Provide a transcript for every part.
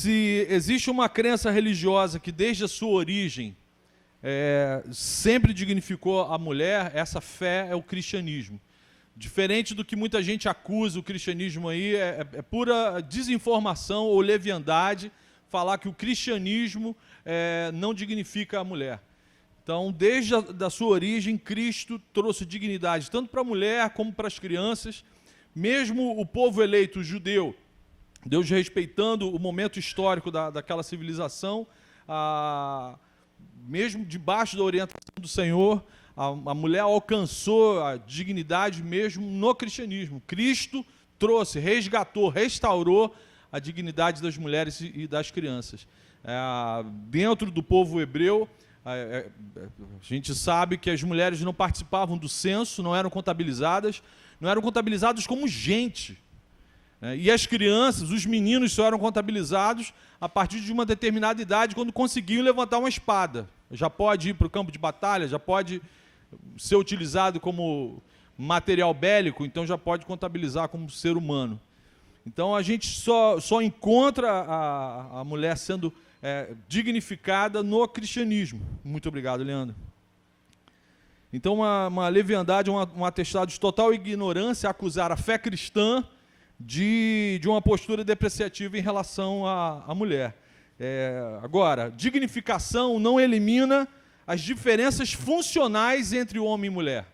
Se existe uma crença religiosa que desde a sua origem sempre dignificou a mulher, essa fé é o cristianismo. Diferente do que muita gente acusa o cristianismo aí, é pura desinformação ou leviandade falar que o cristianismo não dignifica a mulher. Então, desde a sua origem, Cristo trouxe dignidade tanto para a mulher como para as crianças. Mesmo o povo eleito judeu, Deus respeitando o momento histórico daquela civilização, mesmo debaixo da orientação do Senhor, a mulher alcançou a dignidade mesmo no cristianismo. Cristo trouxe, resgatou, restaurou a dignidade das mulheres e das crianças. Dentro do povo hebreu, a gente sabe que as mulheres não participavam do censo, não eram contabilizadas como gente. E as crianças, os meninos só eram contabilizados a partir de uma determinada idade, quando conseguiam levantar uma espada. Já pode ir para o campo de batalha, já pode ser utilizado como material bélico, então já pode contabilizar como ser humano. Então a gente só encontra a mulher sendo dignificada no cristianismo. Muito obrigado, Leandro. Então uma leviandade, um atestado de total ignorância acusar a fé cristã de uma postura depreciativa em relação à mulher. Agora, dignificação não elimina as diferenças funcionais entre o homem e mulher.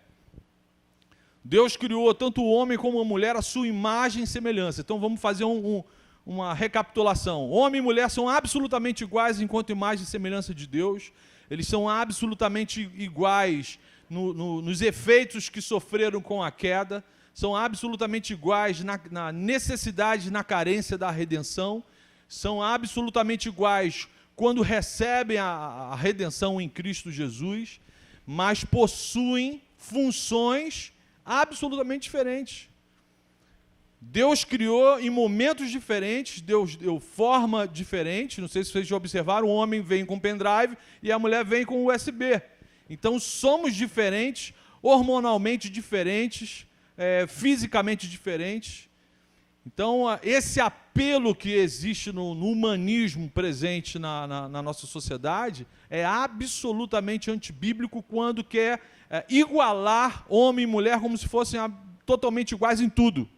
Deus criou tanto o homem como a mulher à sua imagem e semelhança. Então vamos fazer uma recapitulação. Homem e mulher são absolutamente iguais enquanto imagem e semelhança de Deus. Eles são absolutamente iguais nos efeitos que sofreram com a queda. São absolutamente iguais na necessidade, na carência da redenção. São absolutamente iguais quando recebem a redenção em Cristo Jesus, mas possuem funções absolutamente diferentes. Deus criou em momentos diferentes, Deus deu forma diferente. Não sei se vocês já observaram, o homem vem com pendrive e a mulher vem com USB. Então somos diferentes, hormonalmente diferentes, fisicamente diferentes. Então, esse apelo que existe no humanismo presente na nossa sociedade é absolutamente antibíblico quando quer igualar homem e mulher como se fossem totalmente iguais em tudo.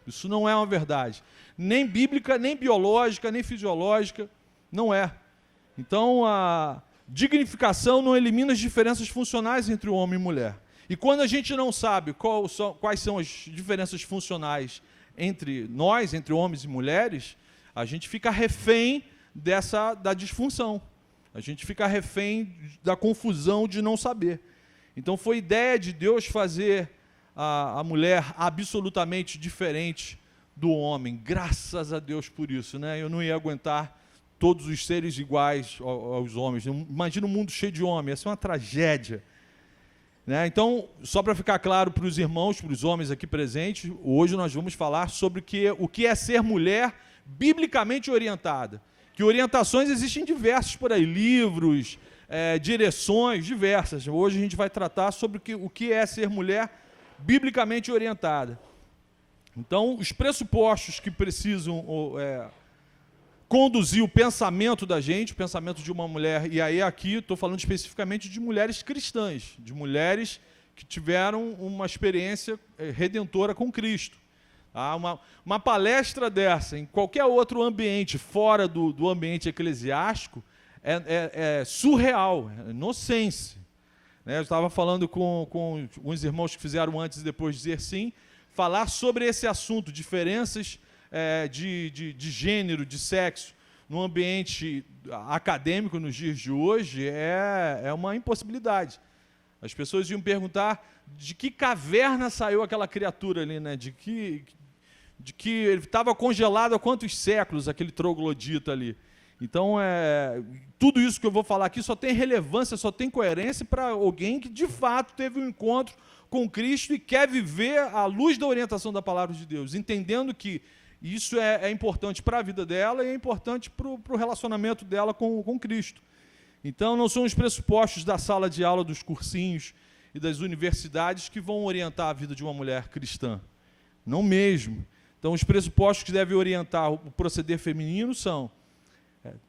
Isso não é uma verdade. Nem bíblica, nem biológica, nem fisiológica, não é. Então, a dignificação não elimina as diferenças funcionais entre o homem e mulher. E quando a gente não sabe quais são as diferenças funcionais entre nós, entre homens e mulheres, a gente fica refém da disfunção. A gente fica refém da confusão de não saber. Então foi ideia de Deus fazer a mulher absolutamente diferente do homem. Graças a Deus por isso, né? Eu não ia aguentar todos os seres iguais aos homens. Imagina um mundo cheio de homens, essa é uma tragédia. Então, só para ficar claro para os irmãos, para os homens aqui presentes, hoje nós vamos falar sobre o que é ser mulher biblicamente orientada. Que orientações existem diversas por aí, livros, direções diversas. Hoje a gente vai tratar sobre o que é ser mulher biblicamente orientada. Então, os pressupostos que precisam conduzir o pensamento da gente, o pensamento de uma mulher, e aí aqui estou falando especificamente de mulheres cristãs, de mulheres que tiveram uma experiência redentora com Cristo. Uma palestra dessa, em qualquer outro ambiente, fora do ambiente eclesiástico, é surreal, é nonsense. Eu estava falando com uns irmãos que fizeram antes e depois dizer sim, falar sobre esse assunto, diferenças de gênero, de sexo, no ambiente acadêmico nos dias de hoje, é uma impossibilidade. As pessoas iam perguntar de que caverna saiu aquela criatura ali, né? de que ele estava congelado há quantos séculos, aquele troglodita ali. Então, tudo isso que eu vou falar aqui só tem relevância, só tem coerência para alguém que, de fato, teve um encontro com Cristo e quer viver à luz da orientação da palavra de Deus, entendendo que isso é importante para a vida dela e é importante para o relacionamento dela com Cristo. Então, não são os pressupostos da sala de aula, dos cursinhos e das universidades que vão orientar a vida de uma mulher cristã. Não mesmo. Então, os pressupostos que devem orientar o proceder feminino são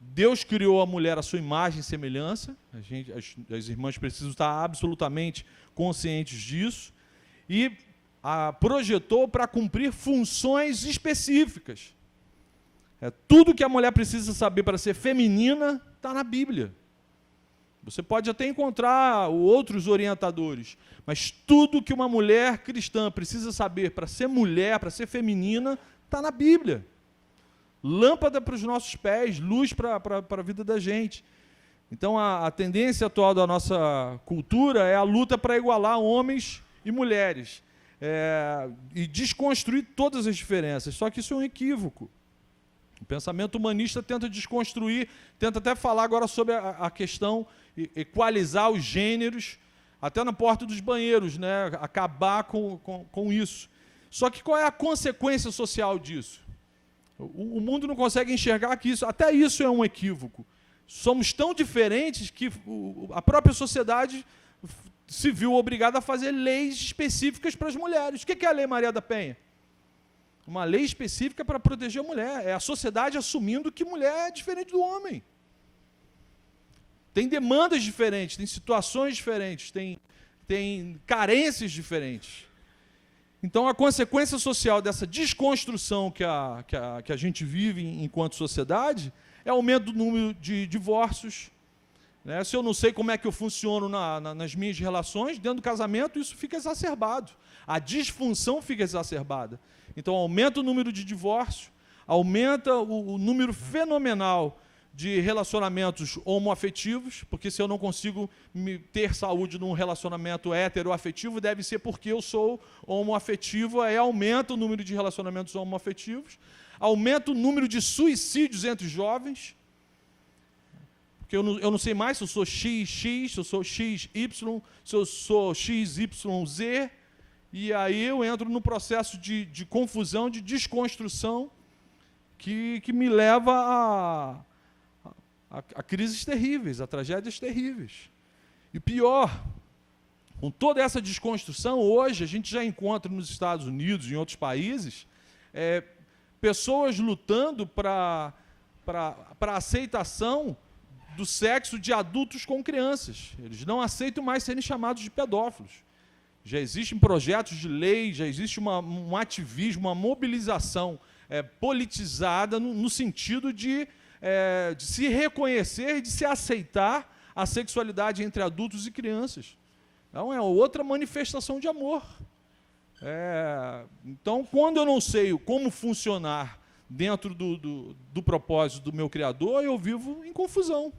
Deus criou a mulher à sua imagem e semelhança, as irmãs precisam estar absolutamente conscientes disso, e a projetou para cumprir funções específicas. Tudo que a mulher precisa saber para ser feminina está na Bíblia. Você pode até encontrar outros orientadores, mas tudo que uma mulher cristã precisa saber para ser mulher, para ser feminina, está na Bíblia. Lâmpada para os nossos pés, luz para a vida da gente. Então, a tendência atual da nossa cultura é a luta para igualar homens e mulheres, e desconstruir todas as diferenças. Só que isso é um equívoco. O pensamento humanista tenta desconstruir, tenta até falar agora sobre a questão, equalizar os gêneros, até na porta dos banheiros, né? Acabar com isso. Só que qual é a consequência social disso? O mundo não consegue enxergar que até isso é um equívoco. Somos tão diferentes que a própria sociedade se viu obrigada a fazer leis específicas para as mulheres. O que é a Lei Maria da Penha? Uma lei específica para proteger a mulher. É a sociedade assumindo que mulher é diferente do homem. Tem demandas diferentes, tem situações diferentes, tem carências diferentes. Então, a consequência social dessa desconstrução que a gente vive enquanto sociedade é o aumento do número de divórcios. Né? Se eu não sei como é que eu funciono nas minhas relações, dentro do casamento, isso fica exacerbado. A disfunção fica exacerbada. Então, aumenta o número de divórcios, aumenta o número fenomenal de relacionamentos homoafetivos, porque se eu não consigo ter saúde num relacionamento heteroafetivo, deve ser porque eu sou homoafetivo, aí aumenta o número de relacionamentos homoafetivos, aumenta o número de suicídios entre jovens, porque eu não sei mais se eu sou XX, se eu sou XY, se eu sou XYZ, e aí eu entro no processo de confusão, de desconstrução, que me leva a crises terríveis, a tragédias terríveis. E pior, com toda essa desconstrução, hoje a gente já encontra nos Estados Unidos e em outros países, pessoas lutando para a aceitação do sexo de adultos com crianças. Eles não aceitam mais serem chamados de pedófilos. Já existem projetos de lei, já existe um ativismo, uma mobilização politizada no sentido de se reconhecer e de se aceitar a sexualidade entre adultos e crianças. Então, é outra manifestação de amor. Então, quando eu não sei como funcionar dentro do propósito do meu Criador, eu vivo em confusão.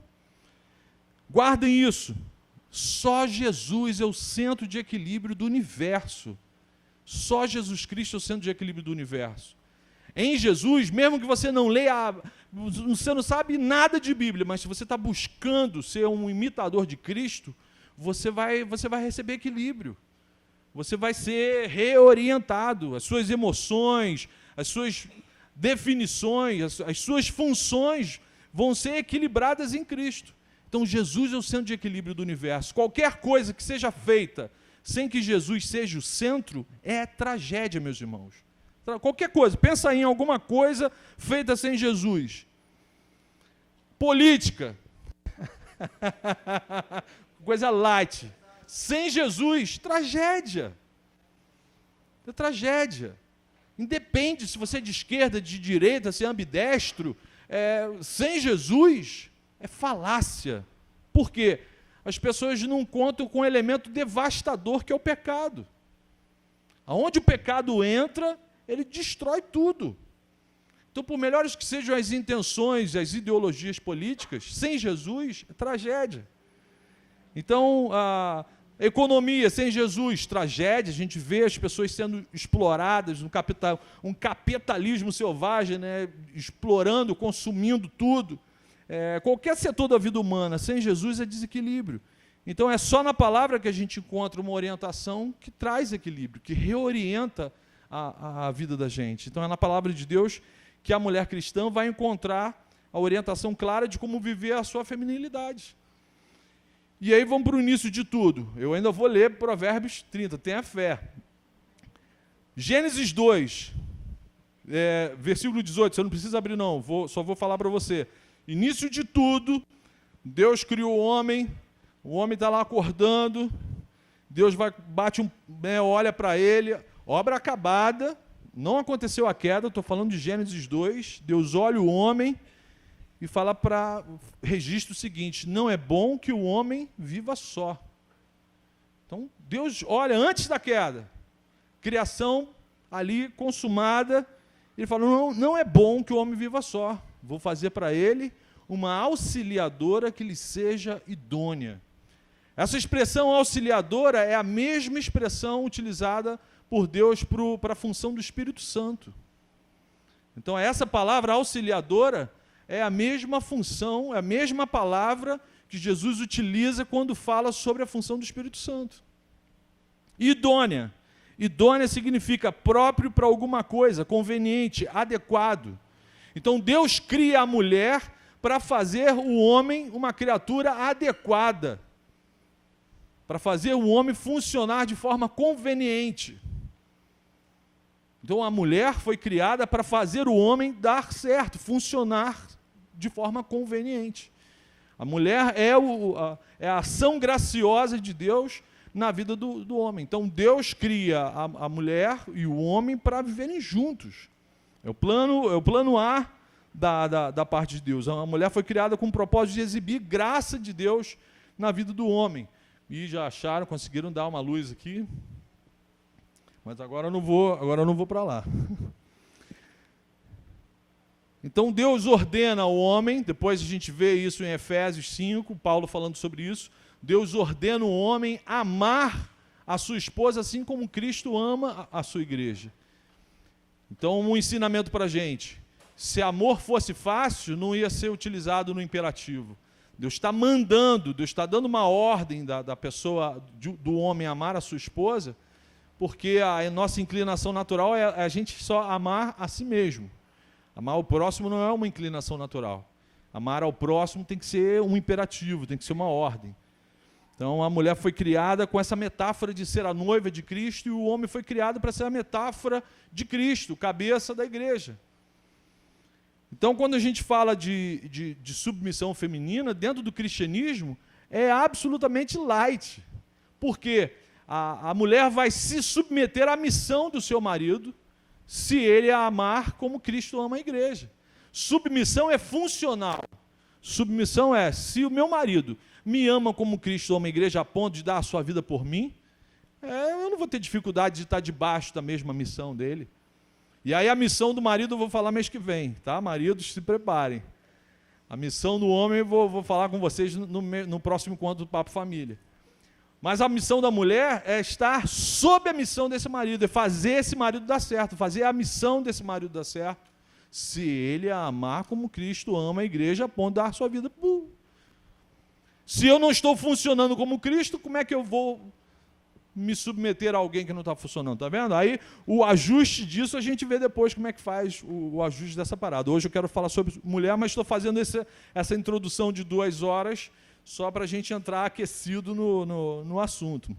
Guardem isso. Só Jesus é o centro de equilíbrio do universo. Só Jesus Cristo é o centro de equilíbrio do universo. Em Jesus, mesmo que você não leia, você não sabe nada de Bíblia, mas se você está buscando ser um imitador de Cristo, você vai receber equilíbrio. Você vai ser reorientado. As suas emoções, as suas definições, as suas funções vão ser equilibradas em Cristo. Então, Jesus é o centro de equilíbrio do universo. Qualquer coisa que seja feita sem que Jesus seja o centro é tragédia, meus irmãos. Qualquer coisa, pensa em alguma coisa feita sem Jesus. Política. Coisa light. Sem Jesus, tragédia. É tragédia. Independe se você é de esquerda, de direita, se é ambidestro. Sem Jesus, é falácia. Por quê? As pessoas não contam com o elemento devastador que é o pecado. Aonde o pecado entra, ele destrói tudo. Então, por melhores que sejam as intenções, as ideologias políticas, sem Jesus, é tragédia. Então, a economia sem Jesus, tragédia. A gente vê as pessoas sendo exploradas, um capitalismo selvagem, né, explorando, consumindo tudo. Qualquer setor da vida humana, sem Jesus, é desequilíbrio. Então, é só na palavra que a gente encontra uma orientação que traz equilíbrio, que reorienta a vida da gente. Então, é na palavra de Deus que a mulher cristã vai encontrar a orientação clara de como viver a sua feminilidade. E aí vamos para o início de tudo. Eu ainda vou ler Provérbios 30, tenha fé. Gênesis 2, versículo 18, você não precisa abrir não, só vou falar para você. Início de tudo, Deus criou o homem está lá acordando, Deus olha para ele, obra acabada, não aconteceu a queda, estou falando de Gênesis 2, Deus olha o homem e fala para registro o seguinte: não é bom que o homem viva só. Então, Deus olha antes da queda, criação ali consumada, ele fala, não é bom que o homem viva só, vou fazer para ele uma auxiliadora que lhe seja idônea. Essa expressão auxiliadora é a mesma expressão utilizada por Deus para a função do Espírito Santo. Então, essa palavra auxiliadora é a mesma função, é a mesma palavra que Jesus utiliza quando fala sobre a função do Espírito Santo. Idônea. Idônea significa próprio para alguma coisa, conveniente, adequado. Então, Deus cria a mulher para fazer o homem uma criatura adequada, para fazer o homem funcionar de forma conveniente. Então, a mulher foi criada para fazer o homem dar certo, funcionar de forma conveniente. A mulher é a ação graciosa de Deus na vida do homem. Então, Deus cria a mulher e o homem para viverem juntos. É o plano A da parte de Deus. A mulher foi criada com o propósito de exibir graça de Deus na vida do homem. E já acharam, conseguiram dar uma luz aqui. Mas agora eu não vou para lá. Então Deus ordena ao homem, depois a gente vê isso em Efésios 5, Paulo falando sobre isso, Deus ordena o homem amar a sua esposa assim como Cristo ama a sua igreja. Então, um ensinamento para a gente: se amor fosse fácil, não ia ser utilizado no imperativo. Deus está mandando, Deus está dando uma ordem da pessoa, do homem amar a sua esposa, porque a nossa inclinação natural é a gente só amar a si mesmo. Amar o próximo não é uma inclinação natural. Amar ao próximo tem que ser um imperativo, tem que ser uma ordem. Então, a mulher foi criada com essa metáfora de ser a noiva de Cristo, e o homem foi criado para ser a metáfora de Cristo, cabeça da igreja. Então, quando a gente fala de submissão feminina, dentro do cristianismo, é absolutamente light. Porque a mulher vai se submeter à missão do seu marido, se ele a amar como Cristo ama a igreja. Submissão é funcional. Submissão é, se o meu marido me ama como Cristo ama a igreja a ponto de dar a sua vida por mim, eu não vou ter dificuldade de estar debaixo da mesma missão dele. E aí a missão do marido eu vou falar mês que vem, tá? Maridos, se preparem. A missão do homem eu vou falar com vocês no próximo encontro do Papo Família. Mas a missão da mulher é estar sob a missão desse marido, é fazer esse marido dar certo, fazer a missão desse marido dar certo, se ele a amar como Cristo ama a igreja, a ponto de dar a sua vida. Se eu não estou funcionando como Cristo, como é que eu vou me submeter a alguém que não está funcionando? Está vendo? Aí o ajuste disso a gente vê depois como é que faz o ajuste dessa parada. Hoje eu quero falar sobre mulher, mas estou fazendo essa introdução de 2 horas, só para a gente entrar aquecido no assunto.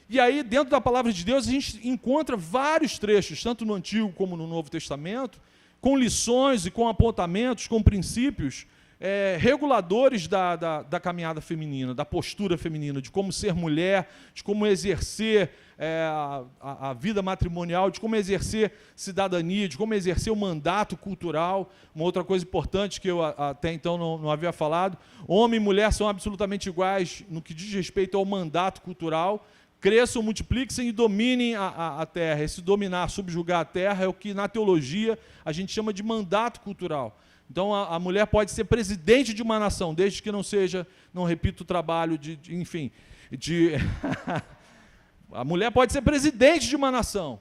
E aí, dentro da palavra de Deus, a gente encontra vários trechos, tanto no Antigo como no Novo Testamento, com lições e com apontamentos, com princípios reguladores da caminhada feminina, da postura feminina, de como ser mulher, de como exercer a vida matrimonial, de como exercer cidadania, de como exercer o mandato cultural. Uma outra coisa importante que eu até então não havia falado: homem e mulher são absolutamente iguais no que diz respeito ao mandato cultural. Cresçam, multipliquem e dominem a terra. Esse dominar, subjugar a terra, é o que na teologia a gente chama de mandato cultural. Então, a mulher pode ser presidente de uma nação, desde que não seja, não repito o trabalho a mulher pode ser presidente de uma nação,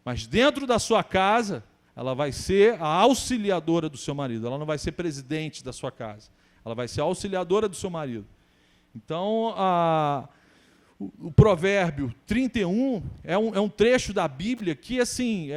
mas dentro da sua casa, ela vai ser a auxiliadora do seu marido, ela não vai ser presidente da sua casa, ela vai ser a auxiliadora do seu marido. Então, o Provérbio 31 é um trecho da Bíblia que, assim,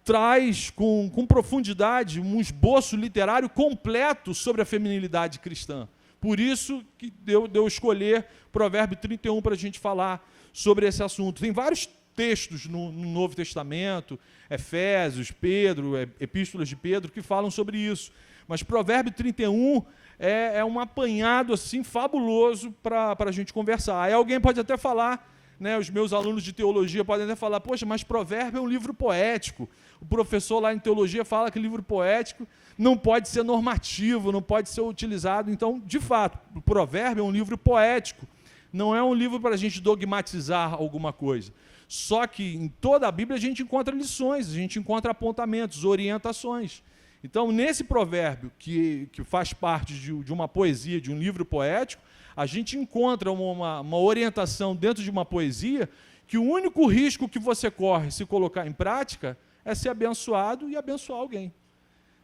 traz com profundidade um esboço literário completo sobre a feminilidade cristã. Por isso que deu escolher Provérbio 31 para a gente falar sobre esse assunto. Tem vários textos no Novo Testamento, Efésios, Pedro, epístolas de Pedro, que falam sobre isso. Mas Provérbio 31 é um apanhado assim fabuloso para a gente conversar. Aí alguém pode até falar, né, os meus alunos de teologia podem até falar, poxa, mas Provérbio é um livro poético. O professor lá em teologia fala que livro poético não pode ser normativo, não pode ser utilizado. Então, de fato, o Provérbio é um livro poético, não é um livro para a gente dogmatizar alguma coisa. Só que em toda a Bíblia a gente encontra lições, a gente encontra apontamentos, orientações. Então, nesse provérbio, que faz parte de uma poesia, de um livro poético, a gente encontra uma orientação dentro de uma poesia que o único risco que você corre se colocar em prática é ser abençoado e abençoar alguém.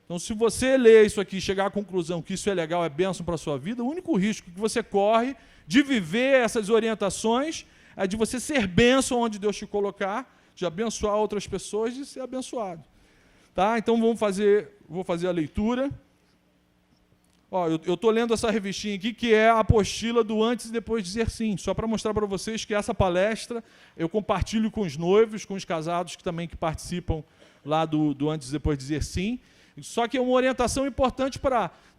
Então, se você ler isso aqui e chegar à conclusão que isso é legal, é bênção para a sua vida, o único risco que você corre de viver essas orientações é de você ser bênção onde Deus te colocar, de abençoar outras pessoas e ser abençoado. Tá? Então, vou fazer a leitura. Ó, eu estou lendo essa revistinha aqui, que é a apostila do Antes e Depois de Dizer Sim, só para mostrar para vocês que essa palestra eu compartilho com os noivos, com os casados que participam lá do Antes e Depois de Dizer Sim. Só que é uma orientação importante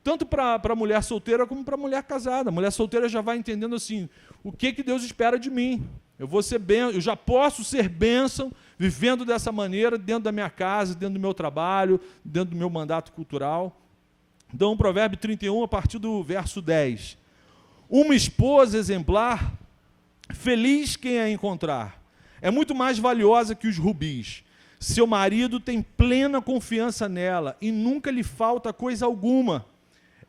tanto para a mulher solteira como para a mulher casada. A mulher solteira já vai entendendo assim, o que Deus espera de mim. Eu já posso ser bênção vivendo dessa maneira dentro da minha casa, dentro do meu trabalho, dentro do meu mandato cultural. Então, Provérbio 31, a partir do verso 10. Uma esposa exemplar, feliz quem a encontrar, é muito mais valiosa que os rubis. Seu marido tem plena confiança nela e nunca lhe falta coisa alguma.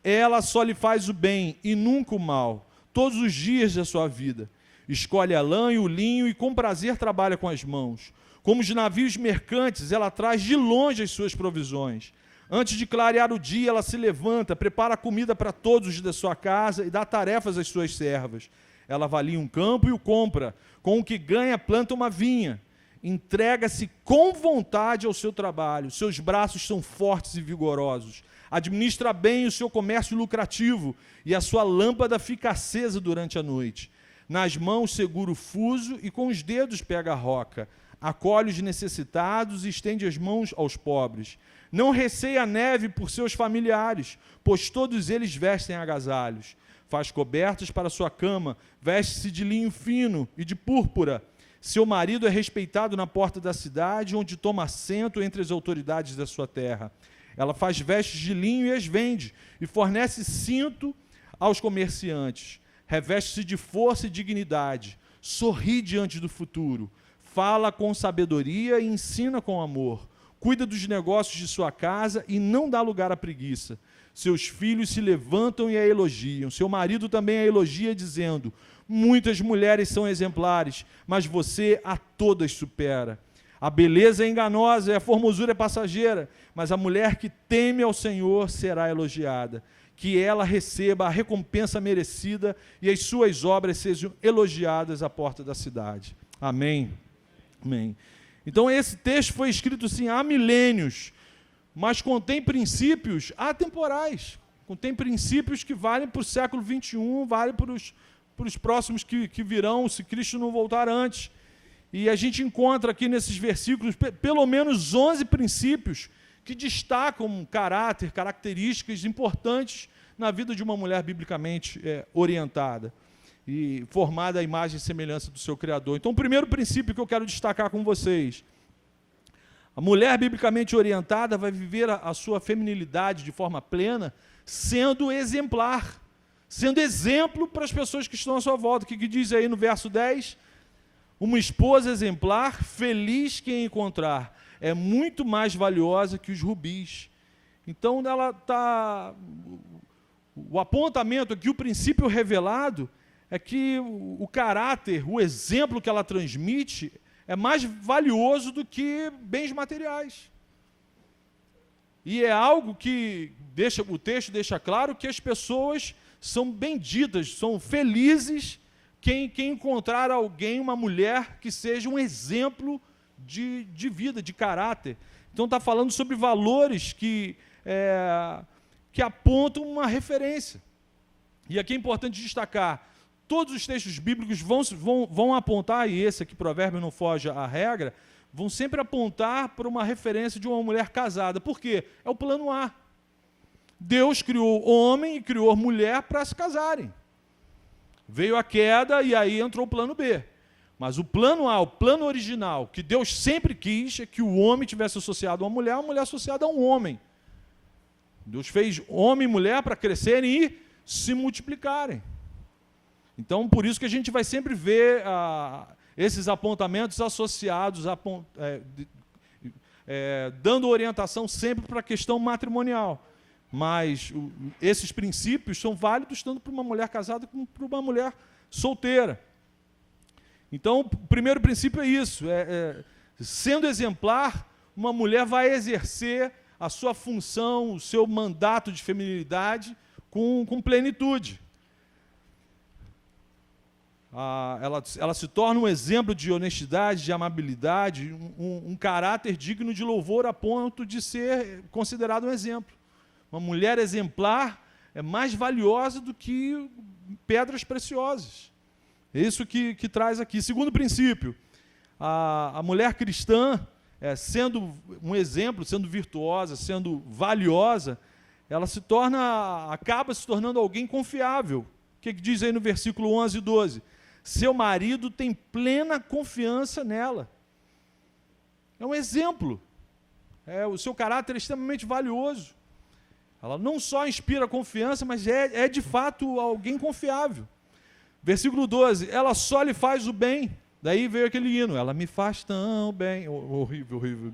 Ela só lhe faz o bem e nunca o mal, todos os dias da sua vida. Escolhe a lã e o linho e com prazer trabalha com as mãos. Como os navios mercantes, ela traz de longe as suas provisões. Antes de clarear o dia, ela se levanta, prepara comida para todos os da sua casa e dá tarefas às suas servas. Ela avalia um campo e o compra. Com o que ganha, planta uma vinha. Entrega-se com vontade ao seu trabalho. Seus braços são fortes e vigorosos. Administra bem o seu comércio lucrativo e a sua lâmpada fica acesa durante a noite. Nas mãos segura o fuso e com os dedos pega a roca. Acolhe os necessitados e estende as mãos aos pobres. Não receia a neve por seus familiares, pois todos eles vestem agasalhos. Faz cobertas para sua cama, veste-se de linho fino e de púrpura. Seu marido é respeitado na porta da cidade, onde toma assento entre as autoridades da sua terra. Ela faz vestes de linho e as vende, e fornece cinto aos comerciantes. Reveste-se de força e dignidade, sorri diante do futuro, fala com sabedoria e ensina com amor. Cuida dos negócios de sua casa e não dá lugar à preguiça. Seus filhos se levantam e a elogiam. Seu marido também a elogia, dizendo: muitas mulheres são exemplares, mas você a todas supera. A beleza é enganosa e a formosura é passageira, mas a mulher que teme ao Senhor será elogiada. Que ela receba a recompensa merecida e as suas obras sejam elogiadas à porta da cidade. Amém. Amém. Então, esse texto foi escrito assim há milênios, mas contém princípios atemporais, contém princípios que valem para o século XXI, valem para os próximos que virão, se Cristo não voltar antes. E a gente encontra aqui nesses versículos pelo menos 11 princípios que destacam características importantes na vida de uma mulher biblicamente orientada e formada à imagem e semelhança do seu Criador. Então, o primeiro princípio que eu quero destacar com vocês: a mulher biblicamente orientada vai viver a sua feminilidade de forma plena, sendo exemplar, sendo exemplo para as pessoas que estão à sua volta. O que diz aí no verso 10? Uma esposa exemplar, feliz quem a encontrar, é muito mais valiosa que os rubis. Então, o apontamento aqui, o princípio revelado, é que o caráter, o exemplo que ela transmite é mais valioso do que bens materiais. E é algo que o texto deixa claro que as pessoas são benditas, são felizes quem encontrar alguém, uma mulher que seja um exemplo de vida, de caráter. Então está falando sobre valores que apontam uma referência. E aqui é importante destacar: todos os textos bíblicos vão apontar, e esse aqui, Provérbio, não foge à regra, vão sempre apontar para uma referência de uma mulher casada. Por quê? É o plano A. Deus criou homem e criou mulher para se casarem. Veio a queda e aí entrou o plano B. Mas o plano A, o plano original, que Deus sempre quis, é que o homem tivesse associado a uma mulher associada a um homem. Deus fez homem e mulher para crescerem e se multiplicarem. Então, por isso que a gente vai sempre ver esses apontamentos associados, dando orientação sempre para a questão matrimonial. Mas esses princípios são válidos tanto para uma mulher casada como para uma mulher solteira. Então, o primeiro princípio é isso. Sendo exemplar, uma mulher vai exercer a sua função, o seu mandato de feminilidade com plenitude. Ela se torna um exemplo de honestidade, de amabilidade, um caráter digno de louvor a ponto de ser considerado um exemplo. Uma mulher exemplar é mais valiosa do que pedras preciosas. É isso que traz aqui. Segundo princípio, a mulher cristã, sendo um exemplo, sendo virtuosa, sendo valiosa, ela acaba se tornando alguém confiável. O que diz aí no versículo 11 e 12? Seu marido tem plena confiança nela. É um exemplo. O seu caráter é extremamente valioso. Ela não só inspira confiança, mas é de fato alguém confiável. Versículo 12, ela só lhe faz o bem. Daí veio aquele hino, ela me faz tão bem. Horrível, horrível.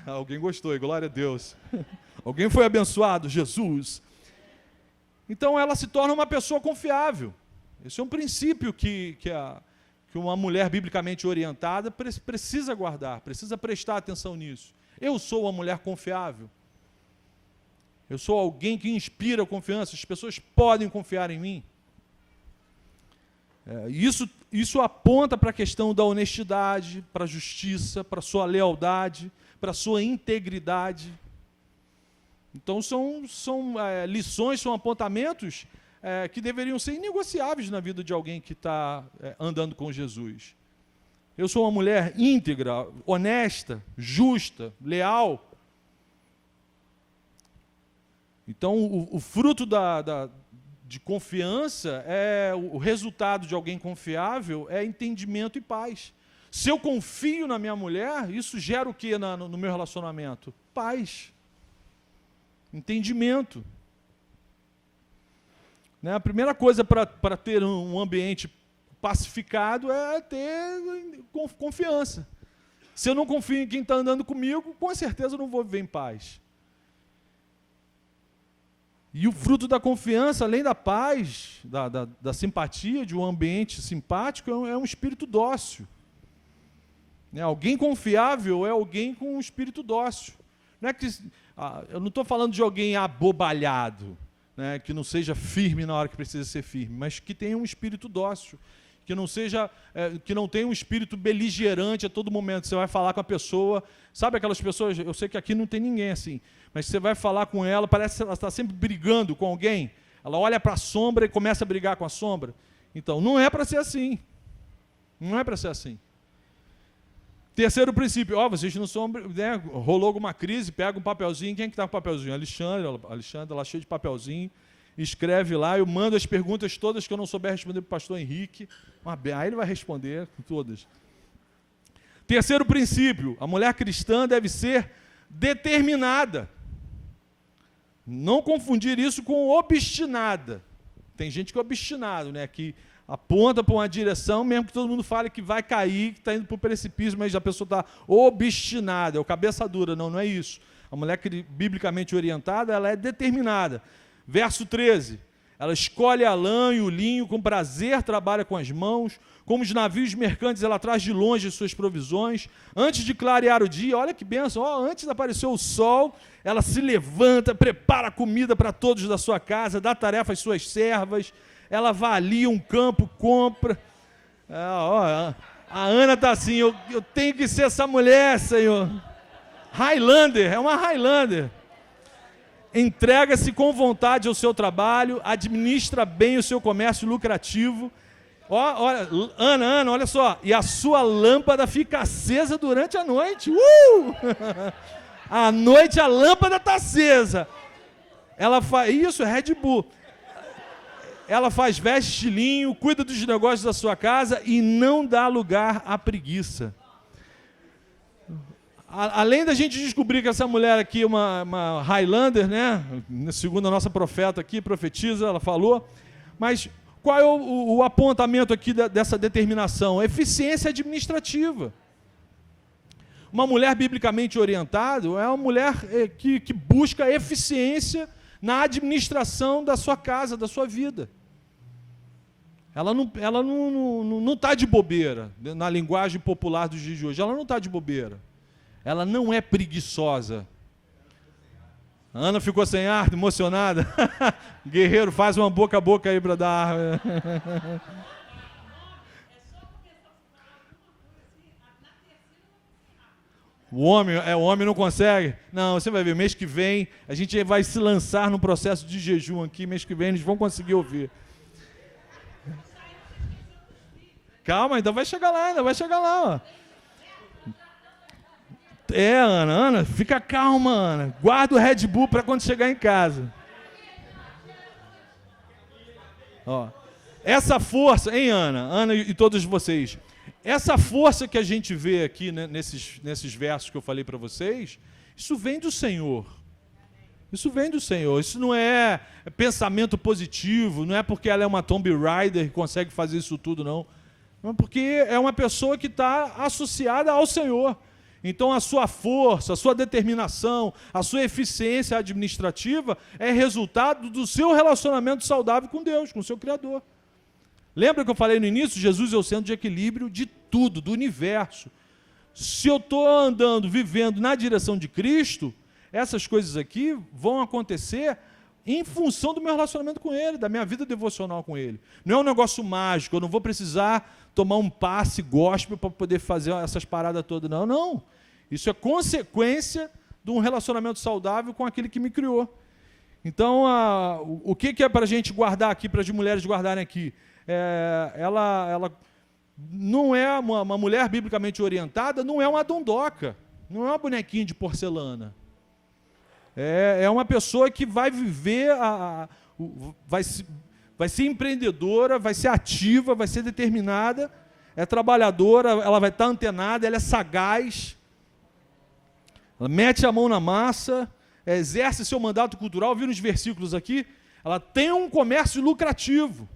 Alguém gostou, glória a Deus. Alguém foi abençoado, Jesus. Então ela se torna uma pessoa confiável. Esse é um princípio que uma mulher biblicamente orientada precisa guardar, precisa prestar atenção nisso. Eu sou uma mulher confiável. Eu sou alguém que inspira confiança, as pessoas podem confiar em mim. Isso aponta para a questão da honestidade, para a justiça, para a sua lealdade, para a sua integridade. Então são lições, são apontamentos que deveriam ser inegociáveis na vida de alguém que está andando com Jesus. Eu sou uma mulher íntegra, honesta, justa, leal. Então, o fruto de confiança, o resultado de alguém confiável é entendimento e paz. Se eu confio na minha mulher, isso gera o que no meu relacionamento? Paz. Entendimento. Né? A primeira coisa para ter um ambiente pacificado é ter confiança. Se eu não confio em quem está andando comigo, com certeza eu não vou viver em paz. E o fruto da confiança, além da paz, da simpatia, de um ambiente simpático, é um espírito dócil. Alguém confiável é alguém com um espírito dócil. Não é que, eu não estou falando de alguém abobalhado, né, que não seja firme na hora que precisa ser firme, mas que tenha um espírito dócil, que não tenha um espírito beligerante a todo momento. Você vai falar com a pessoa, sabe aquelas pessoas, eu sei que aqui não tem ninguém assim, mas você vai falar com ela, parece que ela está sempre brigando com alguém, ela olha para a sombra e começa a brigar com a sombra. Então, não é para ser assim. Não é para ser assim. Terceiro princípio, vocês não são, né, rolou alguma crise, pega um papelzinho, quem é que está com o papelzinho? Alexandre, lá cheio de papelzinho, escreve lá, eu mando as perguntas todas que eu não souber responder para o pastor Henrique, aí ele vai responder todas. Terceiro princípio, a mulher cristã deve ser determinada. Não confundir isso com obstinada. Tem gente que é obstinado, né, que aponta para uma direção, mesmo que todo mundo fale que vai cair, que está indo para o precipício, mas a pessoa está obstinada, é o cabeça dura. Não é isso. A mulher biblicamente orientada, ela é determinada. Verso 13, ela escolhe a lã e o linho, com prazer trabalha com as mãos, como os navios mercantes, ela traz de longe as suas provisões. Antes de clarear o dia, olha que bênção, antes de aparecer o sol, ela se levanta, prepara comida para todos da sua casa, dá tarefa às suas servas, ela avalia um campo, compra. A Ana está assim, eu tenho que ser essa mulher, Senhor. Highlander, é uma Highlander. Entrega-se com vontade ao seu trabalho, administra bem o seu comércio lucrativo. Olha, Ana, olha só, e a sua lâmpada fica acesa durante a noite. À noite a lâmpada está acesa. Ela faz isso, é Red Bull. Ela faz veste estilinho, cuida dos negócios da sua casa e não dá lugar à preguiça. Além da gente descobrir que essa mulher aqui é uma Highlander, né? Segundo a nossa profeta aqui, profetiza, ela falou. Mas qual é o apontamento aqui dessa determinação? Eficiência administrativa. Uma mulher biblicamente orientada é uma mulher que busca eficiência na administração da sua casa, da sua vida. Ela não está de bobeira, na linguagem popular dos dias de hoje. Ela não está de bobeira. Ela não é preguiçosa. A Ana ficou sem ar, emocionada. Guerreiro, faz uma boca a boca aí para dar. O homem não consegue. Não, você vai ver, mês que vem, a gente vai se lançar no processo de jejum aqui, mês que vem eles vão conseguir ouvir. Calma, ainda vai chegar lá, ó. Ana, fica calma, Ana. Guarda o Red Bull para quando chegar em casa. Ó, essa força, hein, Ana e todos vocês, essa força que a gente vê aqui, né, nesses versos que eu falei para vocês, isso vem do Senhor. Isso vem do Senhor. Isso não é pensamento positivo, não é porque ela é uma Tomb Raider e consegue fazer isso tudo, não. Não é porque é uma pessoa que está associada ao Senhor. Então a sua força, a sua determinação, a sua eficiência administrativa é resultado do seu relacionamento saudável com Deus, com o seu Criador. Lembra que eu falei no início? Jesus é o centro de equilíbrio de tudo, do universo. Se eu estou andando, vivendo na direção de Cristo, essas coisas aqui vão acontecer em função do meu relacionamento com Ele, da minha vida devocional com Ele. Não é um negócio mágico, eu não vou precisar tomar um passe gospel para poder fazer essas paradas todas, não. Não. Isso é consequência de um relacionamento saudável com aquele que me criou. Então, o que é para a gente guardar aqui, para as mulheres guardarem aqui? Ela não é uma mulher biblicamente orientada, não é uma dondoca, não é uma bonequinha de porcelana. É uma pessoa que vai viver, vai ser empreendedora, vai ser ativa, vai ser determinada, é trabalhadora, ela vai estar antenada, ela é sagaz, ela mete a mão na massa, exerce seu mandato cultural. Viu nos versículos aqui? Ela tem um comércio lucrativo.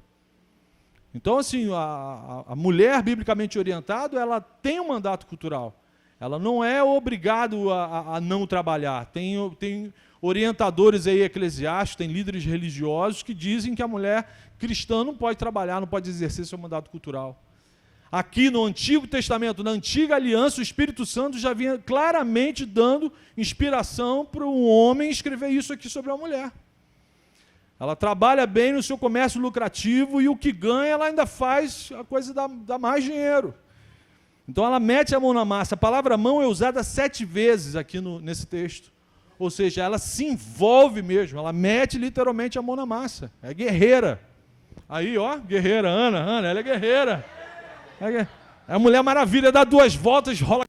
Então, assim, a mulher biblicamente orientada, ela tem um mandato cultural. Ela não é obrigada a não trabalhar. Tem orientadores aí eclesiásticos, tem líderes religiosos que dizem que a mulher cristã não pode trabalhar, não pode exercer seu mandato cultural. Aqui no Antigo Testamento, na Antiga Aliança, o Espírito Santo já vinha claramente dando inspiração para um homem escrever isso aqui sobre a mulher. Ela trabalha bem no seu comércio lucrativo e o que ganha ela ainda faz a coisa dar mais dinheiro. Então ela mete a mão na massa. A palavra mão é usada 7 vezes aqui nesse texto. Ou seja, ela se envolve mesmo, ela mete literalmente a mão na massa. É guerreira. Aí, ó, guerreira, Ana, ela é guerreira. É a Mulher Maravilha, dá 2 voltas, rola.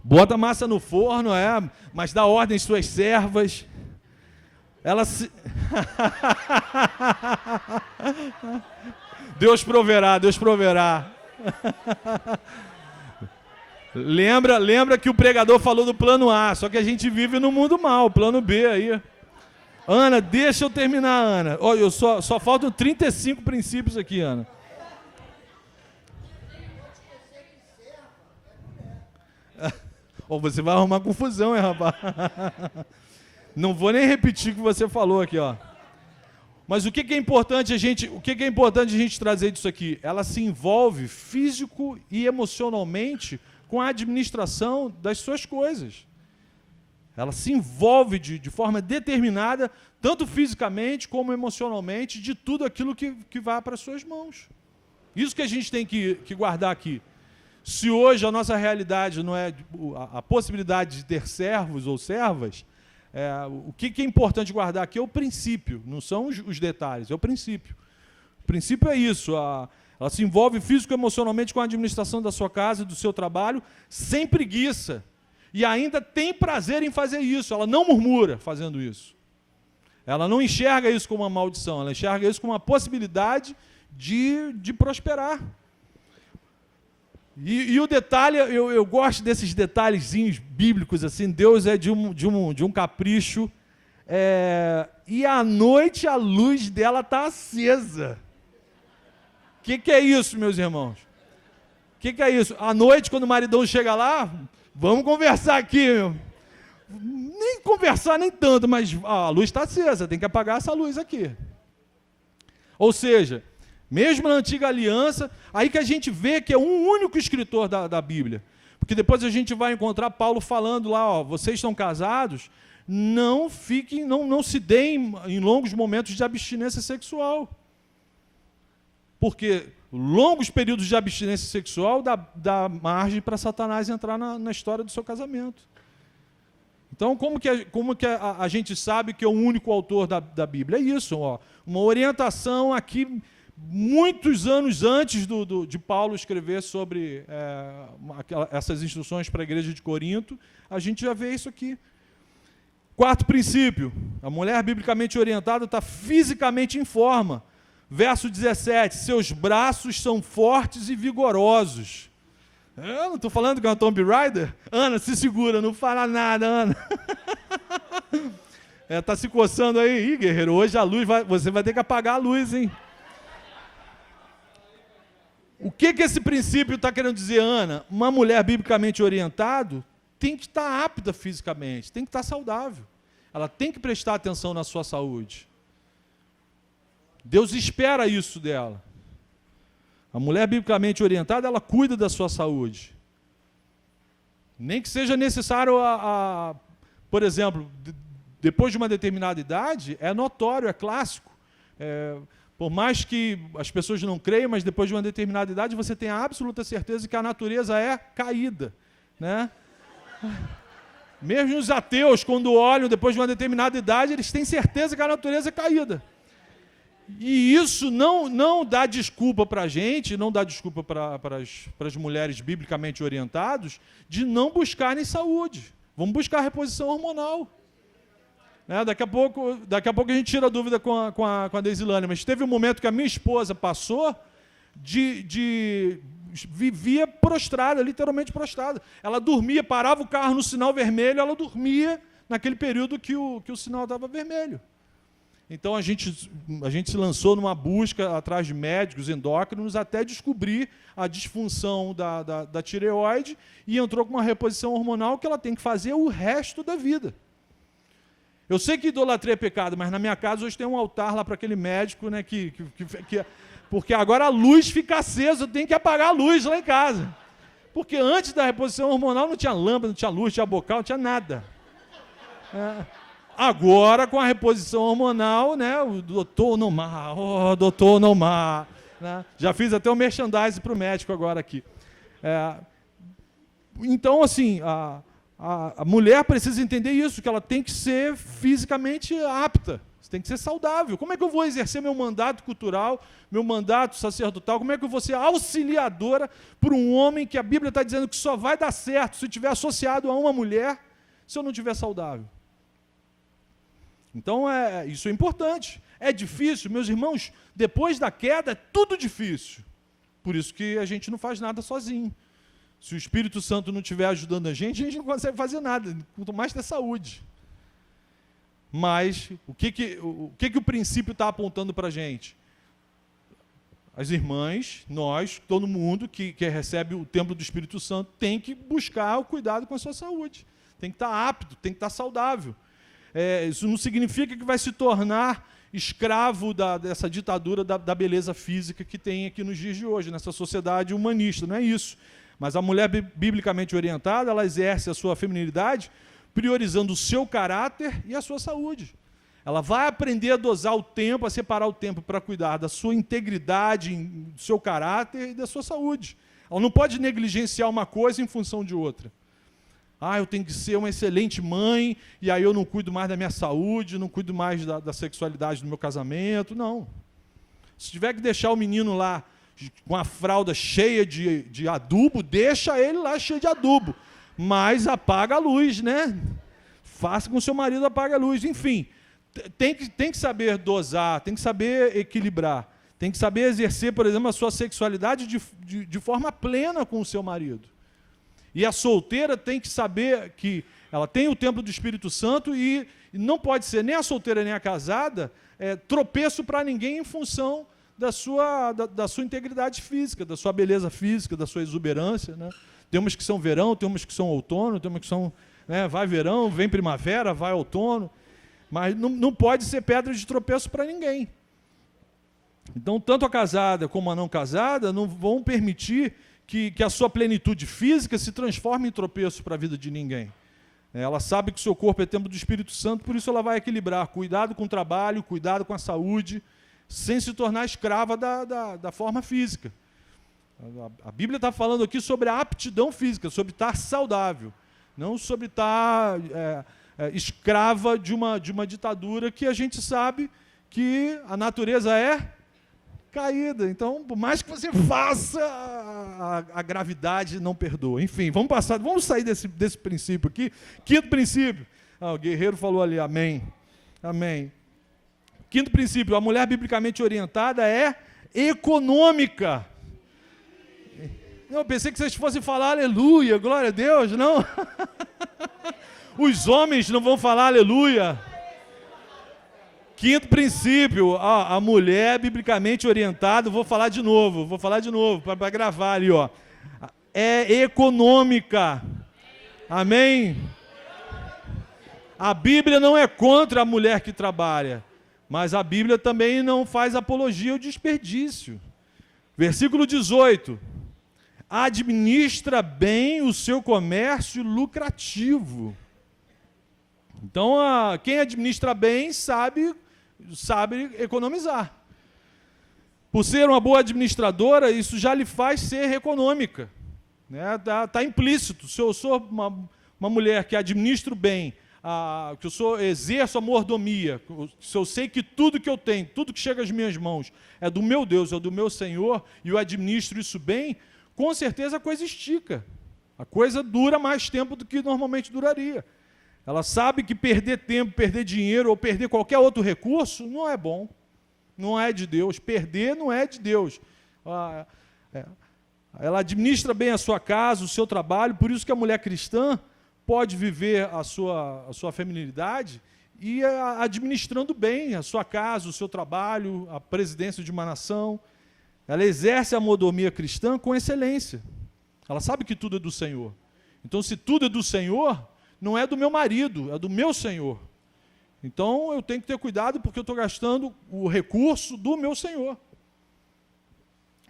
Bota a massa no forno, mas dá ordem às suas servas. Ela se... Deus proverá. Lembra que o pregador falou do plano A, só que a gente vive no mundo mal, plano B aí. Ana, deixa eu terminar, Ana. Olha, só faltam 35 princípios aqui, Ana. Você vai arrumar confusão, hein, rapaz? Não vou nem repetir o que você falou aqui, ó. Mas o que é importante a gente trazer disso aqui? Ela se envolve físico e emocionalmente com a administração das suas coisas. Ela se envolve de forma determinada, tanto fisicamente como emocionalmente, de tudo aquilo que vai para as suas mãos. Isso que a gente tem que guardar aqui. Se hoje a nossa realidade não é a possibilidade de ter servos ou servas, o que é importante guardar aqui é o princípio, não são os detalhes, é o princípio. O princípio é isso, Ela se envolve físico e emocionalmente com a administração da sua casa e do seu trabalho, sem preguiça. E ainda tem prazer em fazer isso. Ela não murmura fazendo isso. Ela não enxerga isso como uma maldição, ela enxerga isso como uma possibilidade de prosperar. E o detalhe, eu gosto desses detalhezinhos bíblicos, assim, Deus é de um capricho, e à noite a luz dela está acesa. O que é isso, meus irmãos? O que é isso? À noite, quando o maridão chega lá, vamos conversar aqui, meu. Nem conversar nem tanto, mas a luz está acesa, tem que apagar essa luz aqui. Ou seja, mesmo na antiga aliança, aí que a gente vê que é um único escritor da Bíblia. Porque depois a gente vai encontrar Paulo falando lá, ó, vocês estão casados, não se deem em longos momentos de abstinência sexual. Porque longos períodos de abstinência sexual dá margem para Satanás entrar na história do seu casamento. Então, como que a gente sabe que é o único autor da Bíblia? É isso, ó, uma orientação aqui, muitos anos antes de Paulo escrever sobre essas instruções para a igreja de Corinto, a gente já vê isso aqui. Quarto princípio, a mulher biblicamente orientada está fisicamente em forma. Verso 17, seus braços são fortes e vigorosos. Eu não estou falando que é uma Tomb Raider? Ana, se segura, não fala nada, Ana. Está se coçando aí. Ih, guerreiro, hoje a luz, você vai ter que apagar a luz, hein? O que esse princípio está querendo dizer, Ana? Uma mulher biblicamente orientada tem que estar apta fisicamente, tem que estar saudável. Ela tem que prestar atenção na sua saúde. Deus espera isso dela. A mulher biblicamente orientada, ela cuida da sua saúde. Nem que seja necessário, por exemplo, depois de uma determinada idade, é notório, é clássico. Por mais que as pessoas não creiam, mas depois de uma determinada idade, você tem a absoluta certeza que a natureza é caída, né? Mesmo os ateus, quando olham depois de uma determinada idade, eles têm certeza que a natureza é caída. E isso não dá desculpa para a gente, não dá desculpa para as mulheres biblicamente orientadas de não buscarem saúde. Vamos buscar reposição hormonal. Daqui a pouco a gente tira a dúvida com a Deisilane, mas teve um momento que a minha esposa passou vivia prostrada, literalmente prostrada. Ela dormia, parava o carro no sinal vermelho, ela dormia naquele período que o sinal estava vermelho. Então a gente se lançou numa busca atrás de médicos endócrinos até descobrir a disfunção da tireoide e entrou com uma reposição hormonal que ela tem que fazer o resto da vida. Eu sei que idolatria é pecado, mas na minha casa hoje tem um altar lá para aquele médico, né, porque agora a luz fica acesa, eu tenho que apagar a luz lá em casa. Porque antes da reposição hormonal não tinha lâmpada, não tinha luz, não tinha bocal, não tinha nada. Agora, com a reposição hormonal, né, o doutor Nomar, doutor Nomar, né, já fiz até o merchandising para o médico agora aqui. Então, assim, a mulher precisa entender isso, que ela tem que ser fisicamente apta, tem que ser saudável. Como é que eu vou exercer meu mandato cultural, meu mandato sacerdotal? Como é que eu vou ser auxiliadora para um homem que a Bíblia está dizendo que só vai dar certo se estiver associado a uma mulher, se eu não estiver saudável? Então, isso é importante. É difícil, meus irmãos, depois da queda é tudo difícil. Por isso que a gente não faz nada sozinho. Se o Espírito Santo não estiver ajudando a gente não consegue fazer nada, quanto mais ter saúde. Mas, o que o princípio está apontando para a gente? As irmãs, nós, todo mundo que recebe o templo do Espírito Santo tem que buscar o cuidado com a sua saúde. Tem que estar apto, tem que estar saudável. Isso não significa que vai se tornar escravo dessa ditadura da beleza física que tem aqui nos dias de hoje, nessa sociedade humanista, não é isso. Mas a mulher biblicamente orientada, ela exerce a sua feminilidade priorizando o seu caráter e a sua saúde. Ela vai aprender a dosar o tempo, a separar o tempo para cuidar da sua integridade, do seu caráter e da sua saúde. Ela não pode negligenciar uma coisa em função de outra. Eu tenho que ser uma excelente mãe, e aí eu não cuido mais da minha saúde, não cuido mais da sexualidade do meu casamento. Não. Se tiver que deixar o menino lá com a fralda cheia de adubo, deixa ele lá cheio de adubo. Mas apaga a luz, né? Faça com que o seu marido apague a luz. Enfim, tem que saber dosar, tem que saber equilibrar. Tem que saber exercer, por exemplo, a sua sexualidade de forma plena com o seu marido. E a solteira tem que saber que ela tem o templo do Espírito Santo e não pode ser nem a solteira nem a casada tropeço para ninguém em função da sua integridade física, da sua beleza física, da sua exuberância, né? Temos que são verão, temos que são outono, temos que são, né, vai verão, vem primavera, vai outono, mas não pode ser pedra de tropeço para ninguém. Então, tanto a casada como a não casada não vão permitir que a sua plenitude física se transforme em tropeço para a vida de ninguém. Ela sabe que o seu corpo é templo do Espírito Santo, por isso ela vai equilibrar. Cuidado com o trabalho, cuidado com a saúde, sem se tornar escrava da forma física. A Bíblia está falando aqui sobre a aptidão física, sobre estar saudável, não sobre estar escrava de uma ditadura que a gente sabe que a natureza é caída. Então, por mais que você faça, a gravidade não perdoa. Enfim, vamos sair desse princípio aqui. Quinto princípio. O guerreiro falou ali, amém. Amém. Quinto princípio, a mulher biblicamente orientada é econômica. Eu pensei que vocês fossem falar aleluia, glória a Deus, não. Os homens não vão falar aleluia. Quinto princípio, a mulher biblicamente orientada, vou falar de novo, para gravar ali, ó. É econômica. Amém? A Bíblia não é contra a mulher que trabalha, mas a Bíblia também não faz apologia ao desperdício. Versículo 18. Administra bem o seu comércio lucrativo. Então, quem administra bem sabe economizar. Por ser uma boa administradora, isso já lhe faz ser econômica. Tá implícito. Se eu sou uma mulher que administro bem, que eu exerço a mordomia, se eu sei que tudo que eu tenho, tudo que chega às minhas mãos é do meu Deus, é do meu Senhor, e eu administro isso bem, com certeza a coisa estica. A coisa dura mais tempo do que normalmente duraria. Ela sabe que perder tempo, perder dinheiro ou perder qualquer outro recurso não é bom. Não é de Deus. Perder não é de Deus. Ela administra bem a sua casa, o seu trabalho, por isso que a mulher cristã pode viver a sua feminilidade e administrando bem a sua casa, o seu trabalho, a presidência de uma nação. Ela exerce a mordomia cristã com excelência. Ela sabe que tudo é do Senhor. Então, se tudo é do Senhor, não é do meu marido, é do meu Senhor. Então, eu tenho que ter cuidado porque eu estou gastando o recurso do meu Senhor.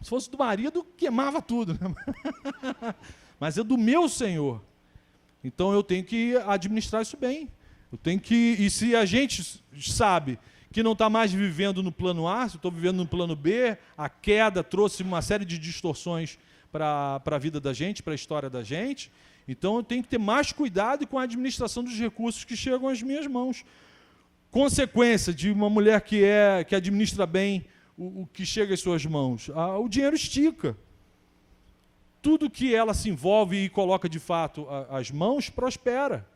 Se fosse do marido, queimava tudo, né? Mas é do meu Senhor. Então, eu tenho que administrar isso bem. E se a gente sabe que não está mais vivendo no plano A, se eu estou vivendo no plano B, a queda trouxe uma série de distorções para a vida da gente, para a história da gente. Então, eu tenho que ter mais cuidado com a administração dos recursos que chegam às minhas mãos. Consequência de uma mulher que administra bem o que chega às suas mãos. O dinheiro estica. Tudo que ela se envolve e coloca de fato as mãos, prospera.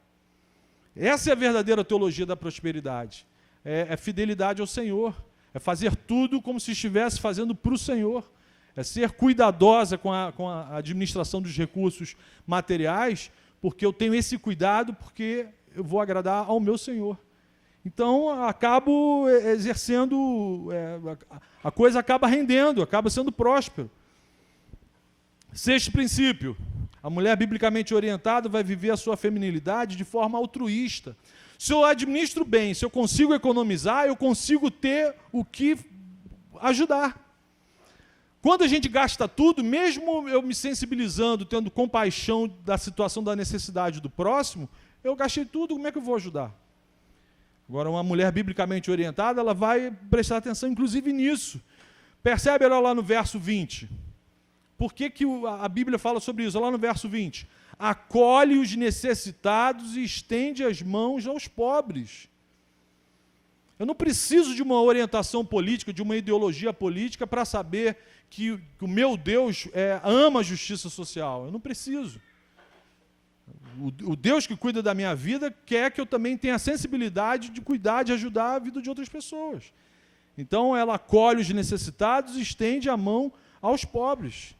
Essa é a verdadeira teologia da prosperidade. É fidelidade ao Senhor. É fazer tudo como se estivesse fazendo para o Senhor. É ser cuidadosa com a administração dos recursos materiais, porque eu tenho esse cuidado, porque eu vou agradar ao meu Senhor. Então, acabo exercendo, a coisa acaba rendendo, acaba sendo próspero. Sexto princípio, a mulher biblicamente orientada vai viver a sua feminilidade de forma altruísta. Se eu administro bem, se eu consigo economizar, eu consigo ter o que ajudar. Quando a gente gasta tudo, mesmo eu me sensibilizando, tendo compaixão da situação da necessidade do próximo, eu gastei tudo, como é que eu vou ajudar? Agora, uma mulher biblicamente orientada, ela vai prestar atenção, inclusive, nisso. Percebe ela lá no verso 20? Por que a Bíblia fala sobre isso? Lá no verso 20. Acolhe os necessitados e estende as mãos aos pobres. Eu não preciso de uma orientação política, de uma ideologia política para saber que o meu Deus ama a justiça social. Eu não preciso. O Deus que cuida da minha vida quer que eu também tenha a sensibilidade de cuidar, de ajudar a vida de outras pessoas. Então, ela acolhe os necessitados e estende a mão aos pobres.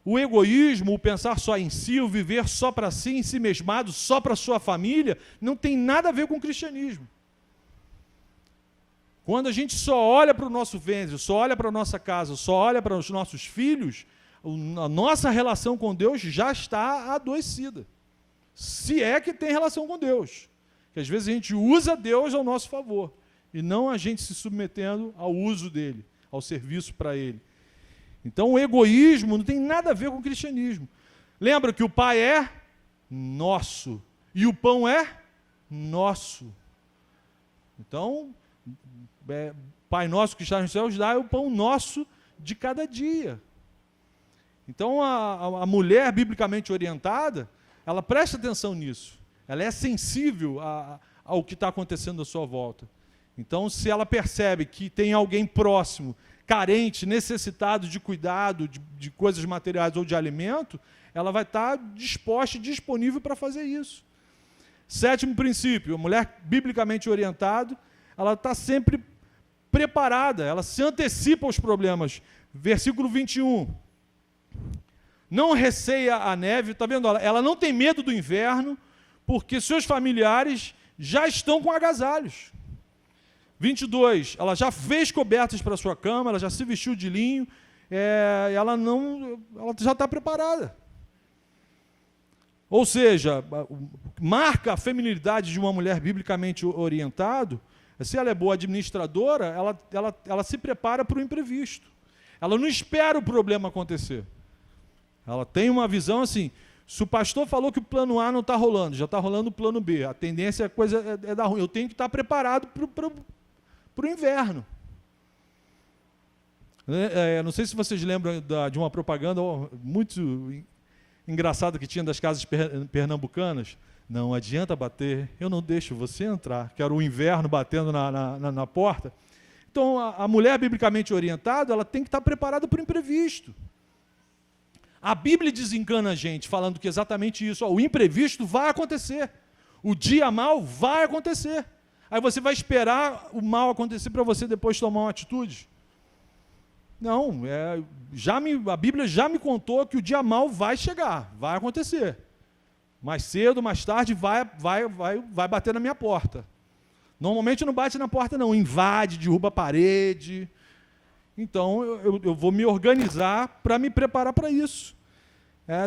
O egoísmo, o pensar só em si, o viver só para si, em si mesmado, só para a sua família, não tem nada a ver com o cristianismo. Quando a gente só olha para o nosso ventre, só olha para a nossa casa, só olha para os nossos filhos, a nossa relação com Deus já está adoecida. Se é que tem relação com Deus. Que às vezes a gente usa Deus ao nosso favor, e não a gente se submetendo ao uso dele, ao serviço para ele. Então o egoísmo não tem nada a ver com o cristianismo. Lembra que o Pai é nosso, e o pão é nosso. Então, Pai nosso que está nos céus, dá o pão nosso de cada dia. Então, a mulher biblicamente orientada, ela presta atenção nisso. Ela é sensível ao que está acontecendo à sua volta. Então, se ela percebe que tem alguém próximo, carente, necessitado de cuidado, de coisas materiais ou de alimento, ela vai estar disposta e disponível para fazer isso. 7º princípio, a mulher biblicamente orientada, ela está sempre preparada, ela se antecipa aos problemas. Versículo 21. Não receia a neve, está vendo? Ela não tem medo do inverno, porque seus familiares já estão com agasalhos. 22, ela já fez cobertas para a sua cama, ela já se vestiu de linho, ela já está preparada. Ou seja, marca a feminilidade de uma mulher biblicamente orientada. Se ela é boa administradora, ela se prepara para o imprevisto. Ela não espera o problema acontecer. Ela tem uma visão assim, se o pastor falou que o plano A não está rolando, já está rolando o plano B, a tendência é dar ruim, eu tenho que estar preparado para o inverno. Não sei se vocês lembram de uma propaganda muito engraçada que tinha das casas pernambucanas. Não adianta bater, eu não deixo você entrar, que era o inverno batendo na porta. Então, a mulher biblicamente orientada, ela tem que estar preparada para o imprevisto. A Bíblia desencana a gente, falando que exatamente isso, o imprevisto vai acontecer, o dia mal vai acontecer. Aí você vai esperar o mal acontecer para você depois tomar uma atitude? Não, a Bíblia já me contou que o dia mal vai chegar, vai acontecer. Mais cedo, mais tarde, vai bater na minha porta. Normalmente não bate na porta não, invade, derruba a parede. Então eu vou me organizar para me preparar para isso.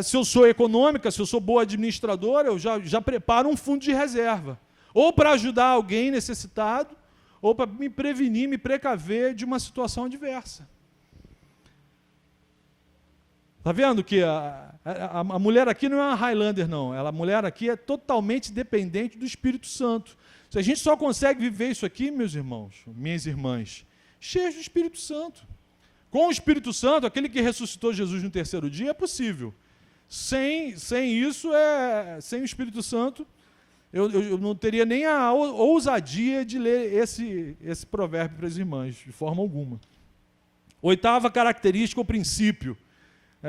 Se eu sou econômica, se eu sou boa administradora, eu já preparo um fundo de reserva. Ou para ajudar alguém necessitado, ou para me prevenir, me precaver de uma situação adversa. Está vendo que a mulher aqui não é uma Highlander, não. A mulher aqui é totalmente dependente do Espírito Santo. Se a gente só consegue viver isso aqui, meus irmãos, minhas irmãs, cheios do Espírito Santo. Com o Espírito Santo, aquele que ressuscitou Jesus no 3º dia, é possível. Sem isso, sem o Espírito Santo, eu não teria nem a ousadia de ler esse provérbio para as irmãs, de forma alguma. 8ª característica, o princípio.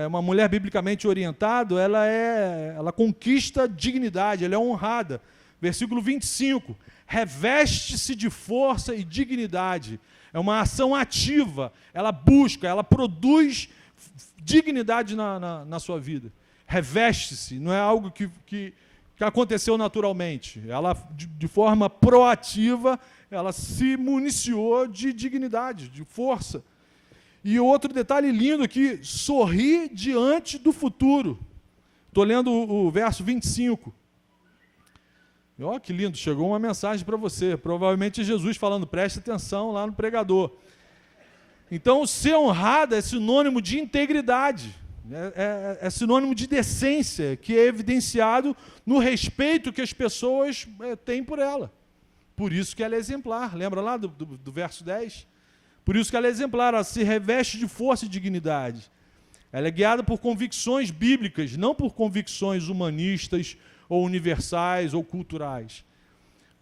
Uma mulher biblicamente orientada, ela conquista dignidade, ela é honrada. Versículo 25, reveste-se de força e dignidade. É uma ação ativa, ela busca, ela produz dignidade na sua vida. Reveste-se, não é algo que aconteceu naturalmente. Ela, de forma proativa, ela se municiou de dignidade, de força. E outro detalhe lindo aqui, sorri diante do futuro. Estou lendo o verso 25. Olha que lindo, chegou uma mensagem para você. Provavelmente é Jesus falando, preste atenção lá no pregador. Então, ser honrada é sinônimo de integridade. É sinônimo de decência, que é evidenciado no respeito que as pessoas têm por ela. Por isso que ela é exemplar. Lembra lá do verso 10? Por isso que ela é exemplar, ela se reveste de força e dignidade. Ela é guiada por convicções bíblicas, não por convicções humanistas, ou universais, ou culturais.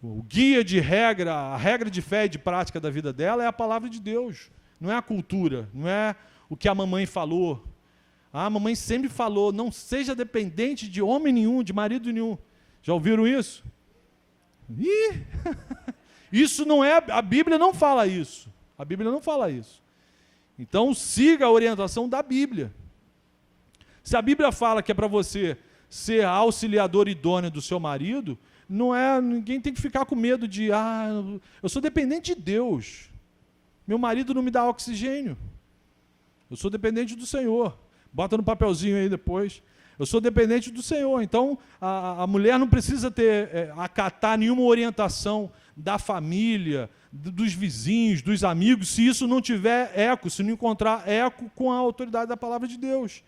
O guia de regra, a regra de fé e de prática da vida dela é a palavra de Deus. Não é a cultura, não é o que a mamãe falou. A mamãe sempre falou, não seja dependente de homem nenhum, de marido nenhum. Já ouviram isso? Ih! Isso não é, a Bíblia não fala isso. A Bíblia não fala isso. Então siga a orientação da Bíblia. Se a Bíblia fala que é para você ser auxiliador idôneo do seu marido, ninguém tem que ficar com medo de, eu sou dependente de Deus. Meu marido não me dá oxigênio. Eu sou dependente do Senhor. Bota no papelzinho aí depois. Eu sou dependente do Senhor. Então, a mulher não precisa acatar nenhuma orientação da família, dos vizinhos, dos amigos, se isso não tiver eco, se não encontrar eco com a autoridade da palavra de Deus.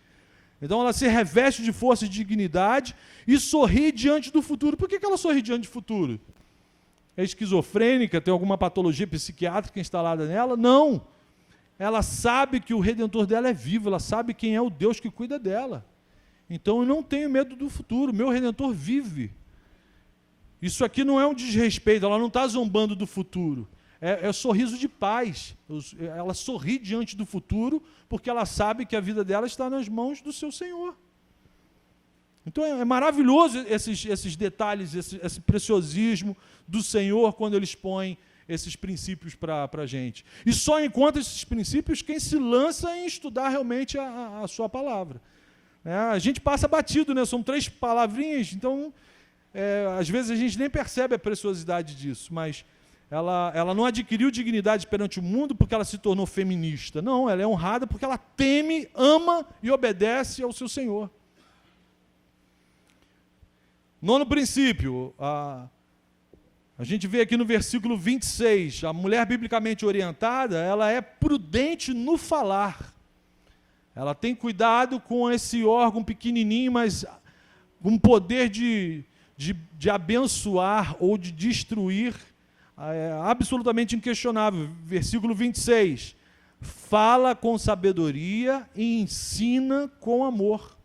Então, ela se reveste de força e dignidade e sorri diante do futuro. Por que ela sorri diante do futuro? É esquizofrênica? Tem alguma patologia psiquiátrica instalada nela? Não. Ela sabe que o Redentor dela é vivo, ela sabe quem é o Deus que cuida dela. Então eu não tenho medo do futuro, meu Redentor vive. Isso aqui não é um desrespeito, ela não está zombando do futuro. É sorriso de paz. Ela sorri diante do futuro porque ela sabe que a vida dela está nas mãos do seu Senhor. Então é maravilhoso esses detalhes, esse preciosismo do Senhor quando Ele expõe esses princípios para a gente. E só encontra esses princípios quem se lança em estudar realmente a sua palavra. A gente passa batido, né? São 3 palavrinhas, então às vezes a gente nem percebe a preciosidade disso, mas ela não adquiriu dignidade perante o mundo porque ela se tornou feminista. Não, ela é honrada porque ela teme, ama e obedece ao seu Senhor. 9º princípio, a gente vê aqui no versículo 26, a mulher biblicamente orientada, ela é prudente no falar. Ela tem cuidado com esse órgão pequenininho, mas com poder de abençoar ou de destruir, absolutamente inquestionável. Versículo 26, fala com sabedoria e ensina com amor.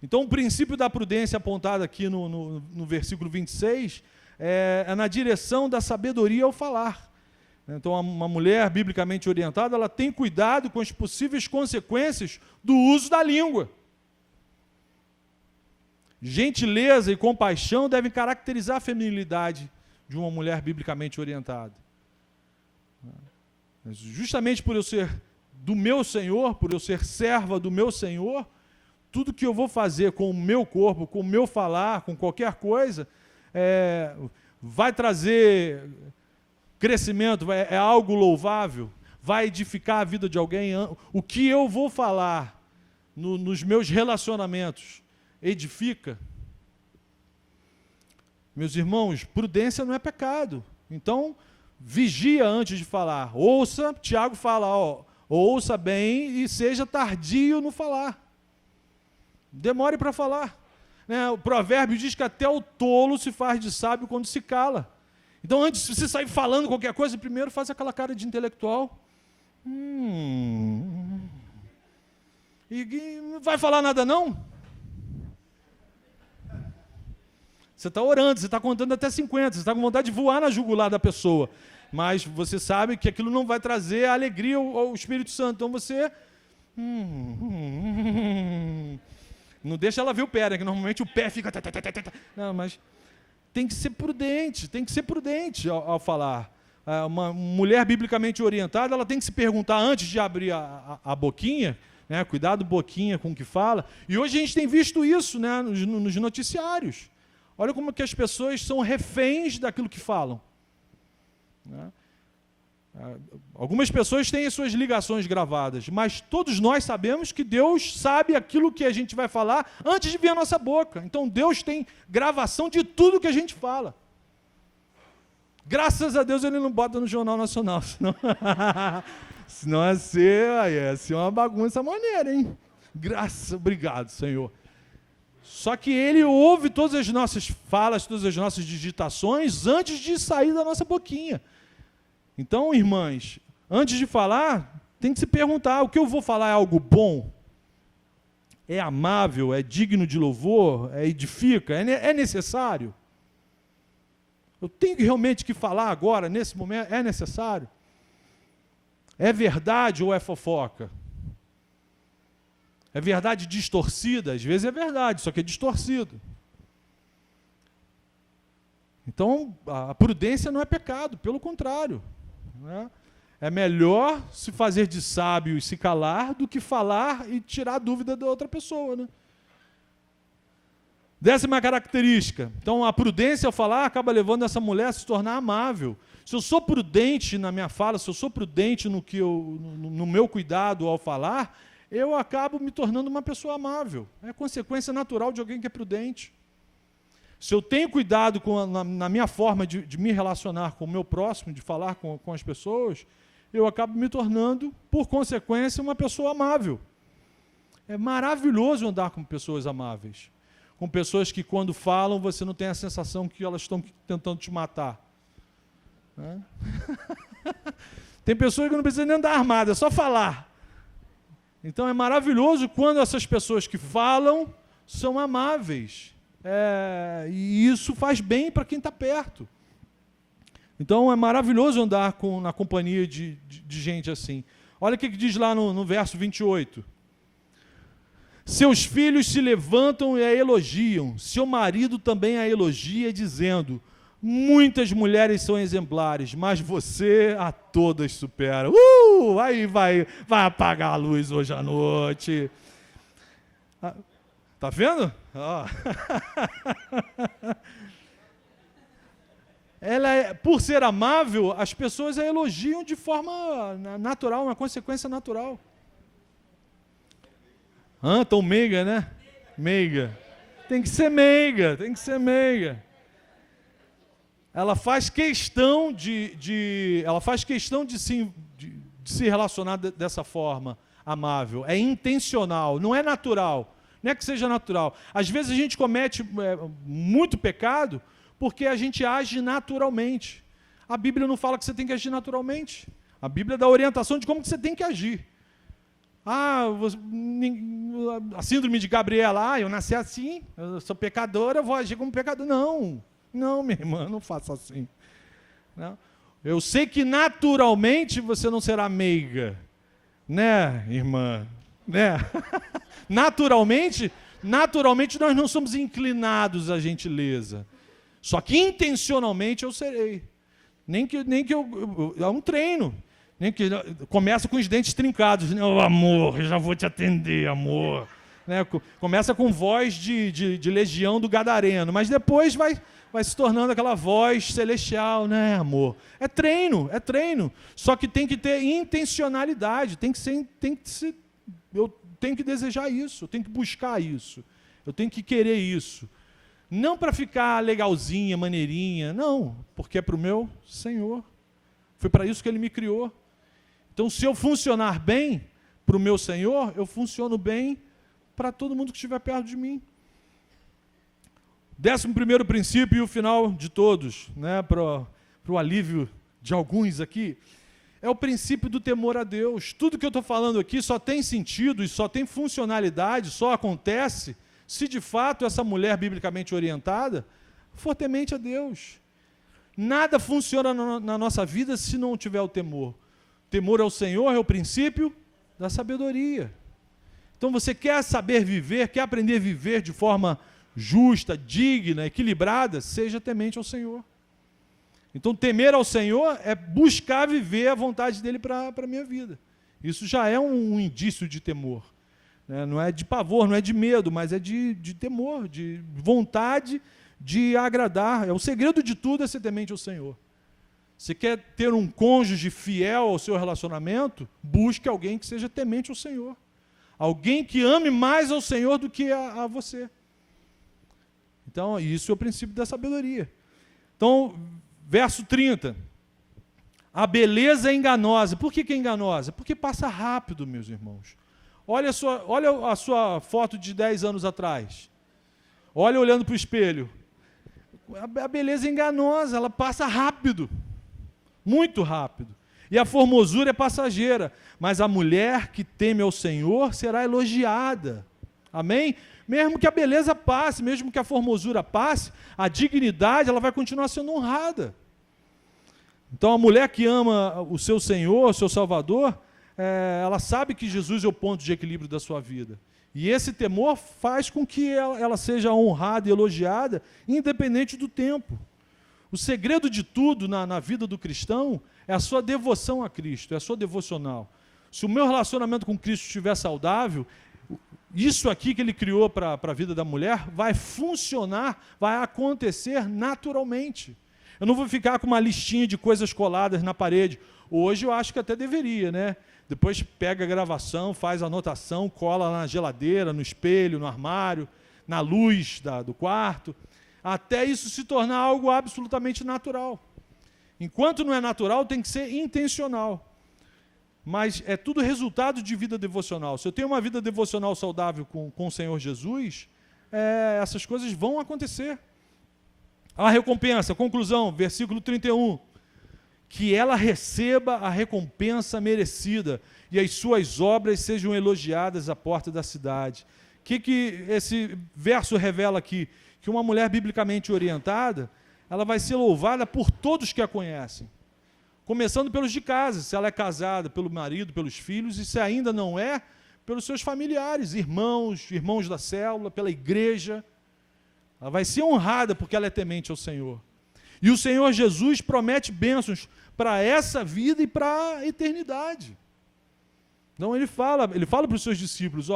Então, o princípio da prudência apontado aqui no versículo 26 é na direção da sabedoria ao falar. Então, uma mulher biblicamente orientada, ela tem cuidado com as possíveis consequências do uso da língua. Gentileza e compaixão devem caracterizar a feminilidade de uma mulher biblicamente orientada. Mas justamente por eu ser do meu Senhor, por eu ser serva do meu Senhor, tudo que eu vou fazer com o meu corpo, com o meu falar, com qualquer coisa, vai trazer crescimento, é algo louvável, vai edificar a vida de alguém. O que eu vou falar nos meus relacionamentos edifica? Meus irmãos, prudência não é pecado. Então, vigia antes de falar. Ouça, Tiago fala, ouça bem e seja tardio no falar. Demore para falar. O provérbio diz que até o tolo se faz de sábio quando se cala. Então, antes de você sair falando qualquer coisa, primeiro faz aquela cara de intelectual. E não vai falar nada, não? Você está orando, você está contando até 50, você está com vontade de voar na jugular da pessoa. Mas você sabe que aquilo não vai trazer a alegria ao Espírito Santo. Então, você... Não deixa ela ver o pé, né? Que normalmente o pé fica... Não, mas tem que ser prudente ao falar. Uma mulher biblicamente orientada, ela tem que se perguntar antes de abrir a boquinha, né? Cuidado, boquinha com o que fala. E hoje a gente tem visto isso, né? Nos noticiários. Olha como que as pessoas são reféns daquilo que falam. Né? Algumas pessoas têm as suas ligações gravadas, mas todos nós sabemos que Deus sabe aquilo que a gente vai falar antes de vir a nossa boca. Então Deus tem gravação de tudo que a gente fala. Graças a Deus Ele não bota no Jornal Nacional, senão ia ser uma bagunça maneira, hein? Obrigado, Senhor. Só que Ele ouve todas as nossas falas, todas as nossas digitações antes de sair da nossa boquinha. Então, irmãs, antes de falar, tem que se perguntar, o que eu vou falar é algo bom? É amável? É digno de louvor? Edifica? É necessário? Eu tenho realmente que falar agora, nesse momento? É necessário? É verdade ou é fofoca? É verdade distorcida? Às vezes é verdade, só que é distorcido. Então, a prudência não é pecado, pelo contrário. Né? É melhor se fazer de sábio e se calar do que falar e tirar a dúvida da outra pessoa. Né? 10ª característica. Então, a prudência ao falar acaba levando essa mulher a se tornar amável. Se eu sou prudente na minha fala, se eu sou prudente no meu cuidado ao falar, eu acabo me tornando uma pessoa amável. É consequência natural de alguém que é prudente. Se eu tenho cuidado na minha forma de me relacionar com o meu próximo, de falar com as pessoas, eu acabo me tornando, por consequência, uma pessoa amável. É maravilhoso andar com pessoas amáveis. Com pessoas que, quando falam, você não tem a sensação que elas estão tentando te matar. Né? Tem pessoas que não precisam nem andar armada, é só falar. Então é maravilhoso quando essas pessoas que falam são amáveis. E isso faz bem para quem está perto. Então é maravilhoso andar na companhia de gente assim. Olha o que diz lá no verso 28. Seus filhos se levantam e a elogiam, seu marido também a elogia, dizendo: muitas mulheres são exemplares, mas você a todas supera. Aí vai apagar a luz hoje à noite. Tá vendo? Por ser amável, as pessoas a elogiam de forma natural, uma consequência natural. Tão meiga, né? Meiga. Tem que ser meiga, tem que ser meiga. Ela faz questão de se relacionar dessa forma amável. É intencional, não é natural. Não é que seja natural. Às vezes a gente comete muito pecado porque a gente age naturalmente. A Bíblia não fala que você tem que agir naturalmente. A Bíblia dá orientação de como que você tem que agir. A síndrome de Gabriela, eu nasci assim, eu sou pecadora, eu vou agir como pecador. Não, minha irmã, não faça assim. Não. Eu sei que naturalmente você não será meiga. Né, irmã? Né? Naturalmente nós não somos inclinados à gentileza. Só que intencionalmente eu serei. Nem que é um treino. Nem que começa com os dentes trincados, né? Amor, eu já vou te atender, amor. Né? Começa com voz de legião do gadareno, mas depois vai se tornando aquela voz celestial, né, amor? É treino. Só que tem que ter intencionalidade, eu tenho que desejar isso, eu tenho que buscar isso, eu tenho que querer isso. Não para ficar legalzinha, maneirinha, não, porque é para o meu Senhor. Foi para isso que Ele me criou. Então, se eu funcionar bem para o meu Senhor, eu funciono bem para todo mundo que estiver perto de mim. 11º princípio e o final de todos, né, para o alívio de alguns aqui, é o princípio do temor a Deus. Tudo que eu estou falando aqui só tem sentido e só tem funcionalidade, só acontece se de fato essa mulher biblicamente orientada for temente a Deus. Nada funciona na nossa vida se não tiver o temor. Temor ao Senhor é o princípio da sabedoria. Então você quer saber viver, quer aprender a viver de forma justa, digna, equilibrada, seja temente ao Senhor. Então temer ao Senhor é buscar viver a vontade dEle para a minha vida. Isso já é um indício de temor. Né? Não é de pavor, não é de medo, mas é de temor, de vontade de agradar. O segredo de tudo é ser temente ao Senhor. Você quer ter um cônjuge fiel ao seu relacionamento? Busque alguém que seja temente ao Senhor. Alguém que ame mais ao Senhor do que a você. Então, isso é o princípio da sabedoria. Então, verso 30. A beleza é enganosa. Por que é enganosa? Porque passa rápido, meus irmãos. Olha a sua foto de 10 anos atrás. Olha olhando para o espelho. A beleza é enganosa, ela passa rápido. Muito rápido. E a formosura é passageira. Mas a mulher que teme ao Senhor será elogiada. Amém? Mesmo que a beleza passe, mesmo que a formosura passe, a dignidade ela vai continuar sendo honrada. Então a mulher que ama o seu Senhor, o seu Salvador, ela sabe que Jesus é o ponto de equilíbrio da sua vida. E esse temor faz com que ela seja honrada e elogiada, independente do tempo. O segredo de tudo na vida do cristão é a sua devoção a Cristo, é a sua devocional. Se o meu relacionamento com Cristo estiver saudável, isso aqui que ele criou para a vida da mulher vai funcionar, vai acontecer naturalmente. Eu não vou ficar com uma listinha de coisas coladas na parede. Hoje eu acho que até deveria, né? Depois pega a gravação, faz a anotação, cola na geladeira, no espelho, no armário, na luz do quarto, até isso se tornar algo absolutamente natural. Enquanto não é natural, tem que ser intencional. Mas é tudo resultado de vida devocional. Se eu tenho uma vida devocional saudável com o Senhor Jesus, essas coisas vão acontecer. A recompensa, conclusão, versículo 31. Que ela receba a recompensa merecida e as suas obras sejam elogiadas à porta da cidade. O que esse verso revela aqui? Que uma mulher biblicamente orientada, ela vai ser louvada por todos que a conhecem. Começando pelos de casa, se ela é casada, pelo marido, pelos filhos, e se ainda não é, pelos seus familiares, irmãos da célula, pela igreja. Ela vai ser honrada porque ela é temente ao Senhor. E o Senhor Jesus promete bênçãos para essa vida e para a eternidade. Então ele fala para os seus discípulos,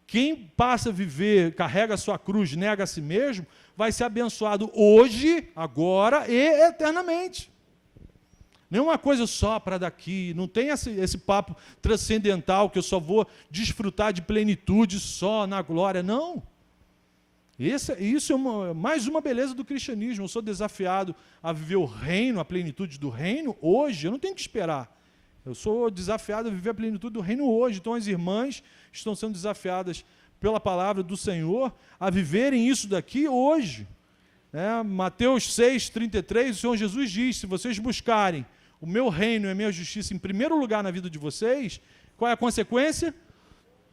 quem passa a viver, carrega a sua cruz, nega a si mesmo, vai ser abençoado hoje, agora e eternamente. Nenhuma coisa só para daqui, não tem esse papo transcendental que eu só vou desfrutar de plenitude só na glória, não. Isso é mais uma beleza do cristianismo. Eu sou desafiado a viver o reino, a plenitude do reino hoje, eu não tenho que esperar. Eu sou desafiado a viver a plenitude do reino hoje. Então as irmãs estão sendo desafiadas pela palavra do Senhor a viverem isso daqui hoje. Mateus 6,33, o Senhor Jesus diz, se vocês buscarem o meu reino e a minha justiça em primeiro lugar na vida de vocês, qual é a consequência?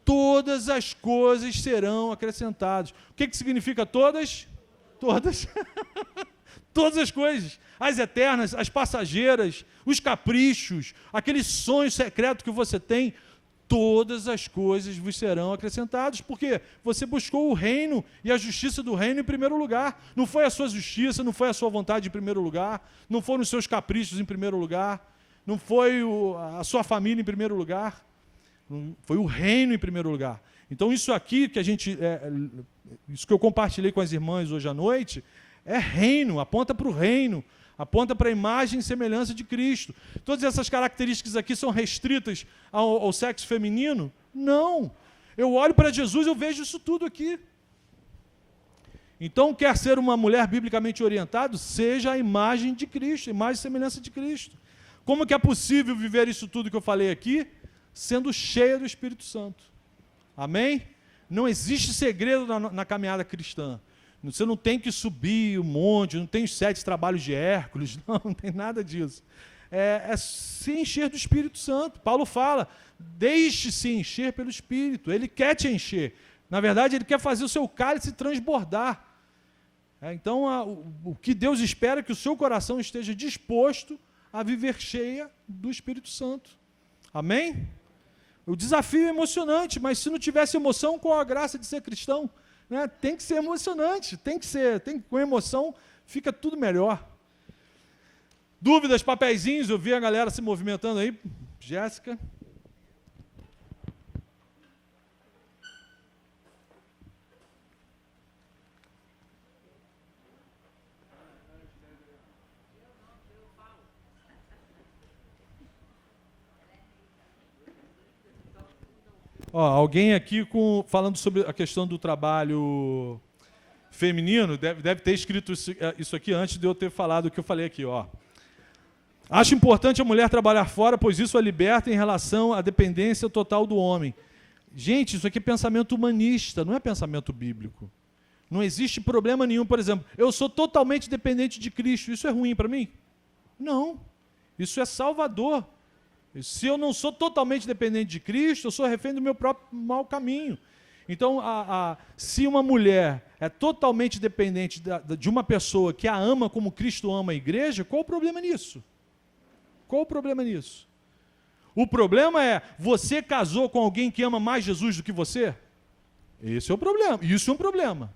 Todas as coisas serão acrescentadas. O que significa todas? Todas. Todas as coisas. As eternas, as passageiras, os caprichos, aquele sonho secreto que você tem, todas as coisas vos serão acrescentadas, porque você buscou o reino e a justiça do reino em primeiro lugar. Não foi a sua justiça, não foi a sua vontade em primeiro lugar, não foram os seus caprichos em primeiro lugar, não foi a sua família em primeiro lugar, foi o reino em primeiro lugar. Então isso aqui que isso que eu compartilhei com as irmãs hoje à noite, é reino, aponta para o reino, aponta para a imagem e semelhança de Cristo. Todas essas características aqui são restritas ao sexo feminino? Não. Eu olho para Jesus e eu vejo isso tudo aqui. Então, quer ser uma mulher biblicamente orientada, seja a imagem de Cristo, imagem e semelhança de Cristo. Como que é possível viver isso tudo que eu falei aqui? Sendo cheia do Espírito Santo. Amém? Não existe segredo na caminhada cristã. Você não tem que subir um monte, não tem os 7 trabalhos de Hércules, não tem nada disso. É se encher do Espírito Santo. Paulo fala, deixe-se encher pelo Espírito, ele quer te encher. Na verdade, ele quer fazer o seu cálice transbordar. Então, o que Deus espera é que o seu coração esteja disposto a viver cheia do Espírito Santo. Amém? O desafio é emocionante, mas se não tivesse emoção, qual a graça de ser cristão? Tem que ser emocionante, com emoção fica tudo melhor. Dúvidas, papeizinhos, eu vi a galera se movimentando aí. Jéssica. Alguém aqui falando sobre a questão do trabalho feminino, deve ter escrito isso aqui antes de eu ter falado o que eu falei aqui. Acho importante a mulher trabalhar fora, pois isso a liberta em relação à dependência total do homem. Gente, isso aqui é pensamento humanista, não é pensamento bíblico. Não existe problema nenhum, por exemplo, eu sou totalmente dependente de Cristo, isso é ruim para mim? Não, isso é salvador. Se eu não sou totalmente dependente de Cristo, eu sou refém do meu próprio mau caminho. Então, se uma mulher é totalmente dependente de uma pessoa que a ama como Cristo ama a igreja, qual o problema nisso? Qual o problema nisso? O problema é, você casou com alguém que ama mais Jesus do que você? Esse é o problema. Isso é um problema.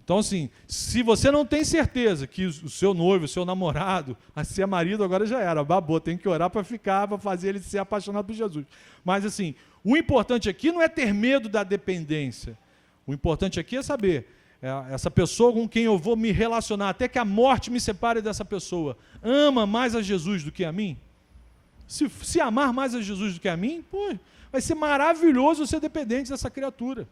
Então, assim, se você não tem certeza que o seu noivo, o seu namorado, se é marido, agora já era, babou, tem que orar para ficar, para fazer ele ser apaixonado por Jesus. Mas, assim, o importante aqui não é ter medo da dependência. O importante aqui é saber, essa pessoa com quem eu vou me relacionar, até que a morte me separe dessa pessoa, ama mais a Jesus do que a mim? Se amar mais a Jesus do que a mim, pô, vai ser maravilhoso ser dependente dessa criatura.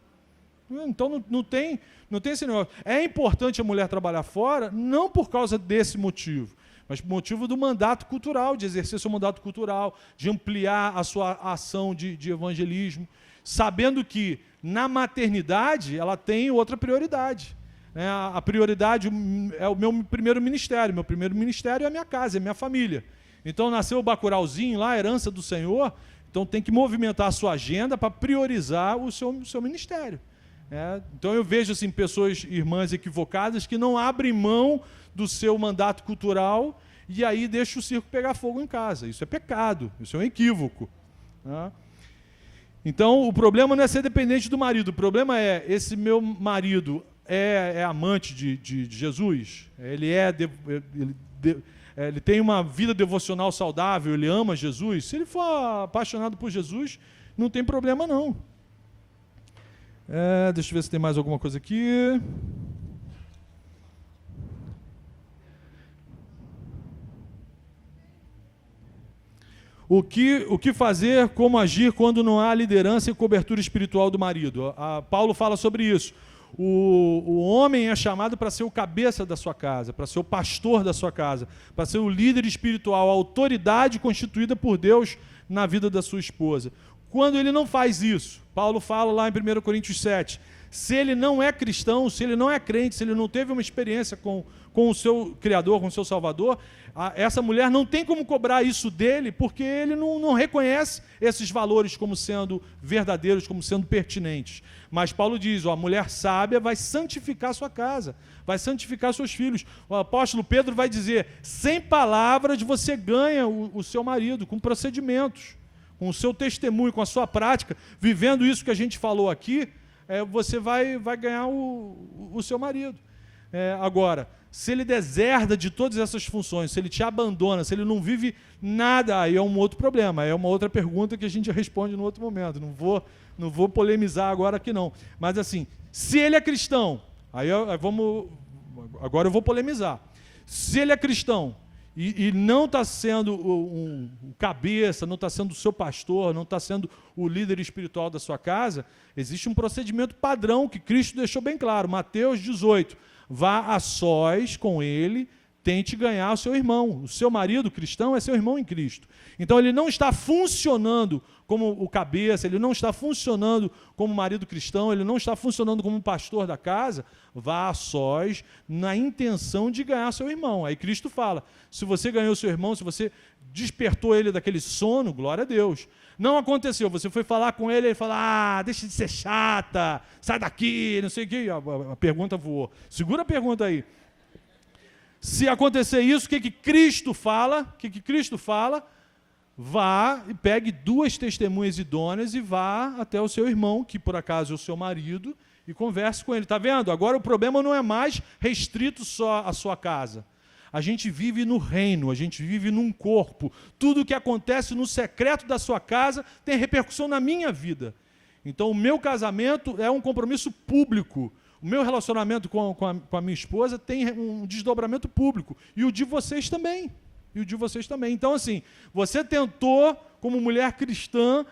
Então não tem esse negócio. É importante a mulher trabalhar fora, não por causa desse motivo, mas por motivo do mandato cultural, de exercer seu mandato cultural, de ampliar a sua ação de evangelismo, sabendo que na maternidade ela tem outra prioridade. A prioridade é o meu primeiro ministério. Meu primeiro ministério é a minha casa, é a minha família. Então nasceu o bacurauzinho lá, a herança do Senhor, então tem que movimentar a sua agenda para priorizar o seu ministério. Então eu vejo assim, pessoas, irmãs equivocadas, que não abrem mão do seu mandato cultural e aí deixa o circo pegar fogo em casa. Isso é pecado, isso é um equívoco. Então o problema não é ser dependente do marido, o problema é, esse meu marido é amante de Jesus? Ele tem uma vida devocional saudável, ele ama Jesus? Se ele for apaixonado por Jesus, não tem problema não. Deixa eu ver se tem mais alguma coisa aqui. O que fazer, como agir quando não há liderança e cobertura espiritual do marido? Paulo fala sobre isso. O homem é chamado para ser o cabeça da sua casa, para ser o pastor da sua casa, para ser o líder espiritual, a autoridade constituída por Deus na vida da sua esposa. Quando ele não faz isso, Paulo fala lá em 1 Coríntios 7, se ele não é cristão, se ele não é crente, se ele não teve uma experiência com o seu Criador, com o seu Salvador, essa mulher não tem como cobrar isso dele, porque ele não reconhece esses valores como sendo verdadeiros, como sendo pertinentes. Mas Paulo diz, a mulher sábia vai santificar sua casa, vai santificar seus filhos. O apóstolo Pedro vai dizer, sem palavras você ganha o seu marido, com procedimentos, com o seu testemunho, com a sua prática, vivendo isso que a gente falou aqui, você vai ganhar o seu marido. Agora, se ele deserda de todas essas funções, se ele te abandona, se ele não vive nada, aí é um outro problema, é uma outra pergunta que a gente responde no outro momento. Não vou polemizar agora aqui não. Mas assim, se ele é cristão, agora eu vou polemizar. Se ele é cristão e não está sendo um cabeça, não está sendo o seu pastor, não está sendo o líder espiritual da sua casa, existe um procedimento padrão que Cristo deixou bem claro. Mateus 18, vá a sós com ele, tente ganhar o seu irmão. O seu marido cristão é seu irmão em Cristo. Então ele não está funcionando como o cabeça, ele não está funcionando como marido cristão, ele não está funcionando como pastor da casa, vá a sós na intenção de ganhar seu irmão. Aí Cristo fala, se você ganhou seu irmão, se você despertou ele daquele sono, glória a Deus. Não aconteceu, você foi falar com ele, ele fala, deixa de ser chata, sai daqui, não sei o que, a pergunta voou. Segura a pergunta aí. Se acontecer isso, o que Cristo fala? O que Cristo fala? Vá e pegue 2 testemunhas idôneas e vá até o seu irmão, que por acaso é o seu marido, e converse com ele. Está vendo? Agora o problema não é mais restrito só à sua casa. A gente vive no reino, a gente vive num corpo. Tudo o que acontece no secreto da sua casa tem repercussão na minha vida. Então o meu casamento é um compromisso público. O meu relacionamento com a minha esposa tem um desdobramento público. E o de vocês também. Então, assim, você tentou, como mulher cristã,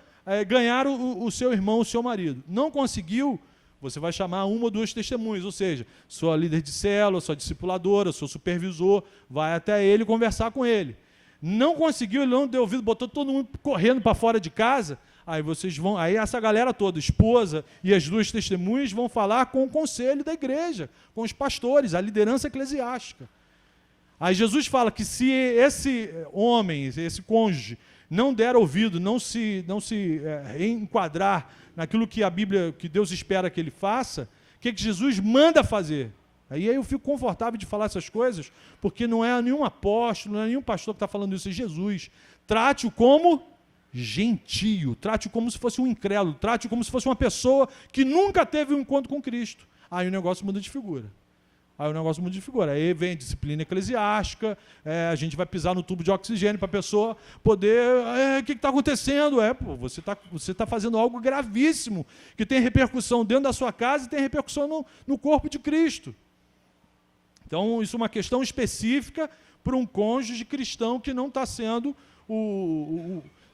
ganhar o seu irmão, o seu marido. Não conseguiu, você vai chamar 1 ou 2 testemunhas, ou seja, sua líder de célula, sua discipuladora, seu supervisor, vai até ele conversar com ele. Não conseguiu, ele não deu ouvido, botou todo mundo correndo para fora de casa, aí essa galera toda, esposa e as 2 testemunhas, vão falar com o conselho da igreja, com os pastores, a liderança eclesiástica. Aí Jesus fala que se esse homem, esse cônjuge, não der ouvido, não se enquadrar naquilo que a Bíblia, que Deus espera que ele faça, o que Jesus manda fazer. Aí eu fico confortável de falar essas coisas, porque não é nenhum apóstolo, não é nenhum pastor que está falando isso, é Jesus. Trate-o como gentio, trate-o como se fosse um incrédulo, trate-o como se fosse uma pessoa que nunca teve um encontro com Cristo. Aí o negócio muda de figura. Aí vem disciplina eclesiástica, a gente vai pisar no tubo de oxigênio para a pessoa poder... O que está acontecendo? Você tá fazendo algo gravíssimo, que tem repercussão dentro da sua casa e tem repercussão no corpo de Cristo. Então, isso é uma questão específica para um cônjuge cristão que não está sendo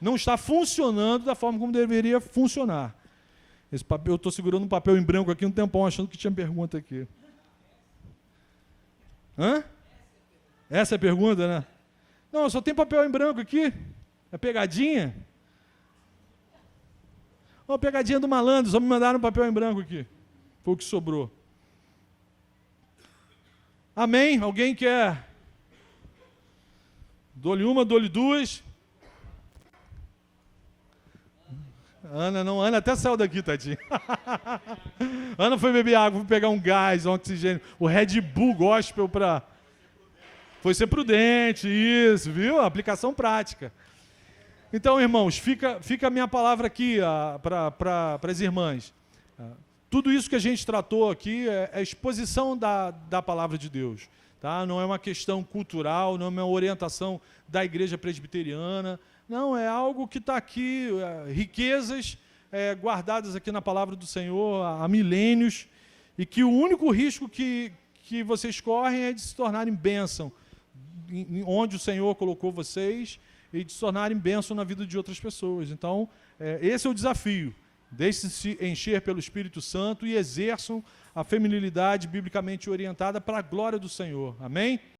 não está funcionando da forma como deveria funcionar. Eu estou segurando um papel em branco aqui um tempão, achando que tinha pergunta aqui. Hã? Essa é a pergunta, né? Não, só tem papel em branco aqui. É pegadinha? Uma pegadinha do malandro, só me mandaram um papel em branco aqui. Foi o que sobrou. Amém? Alguém quer? Dou-lhe uma, dou-lhe duas. Ana até saiu daqui, tadinha. Ana foi beber água, foi pegar um gás, um oxigênio. O Red Bull Gospel para... Foi ser prudente, isso, viu? Aplicação prática. Então, irmãos, fica a minha palavra aqui para as irmãs. Tudo isso que a gente tratou aqui é exposição da palavra de Deus. Tá? Não é uma questão cultural, não é uma orientação da igreja presbiteriana. Não, é algo que está aqui, riquezas guardadas aqui na palavra do Senhor há milênios, e que o único risco que vocês correm é de se tornarem bênção, onde o Senhor colocou vocês, e de se tornarem bênção na vida de outras pessoas. Então, esse é o desafio. Deixem-se encher pelo Espírito Santo e exerçam a feminilidade biblicamente orientada para a glória do Senhor. Amém?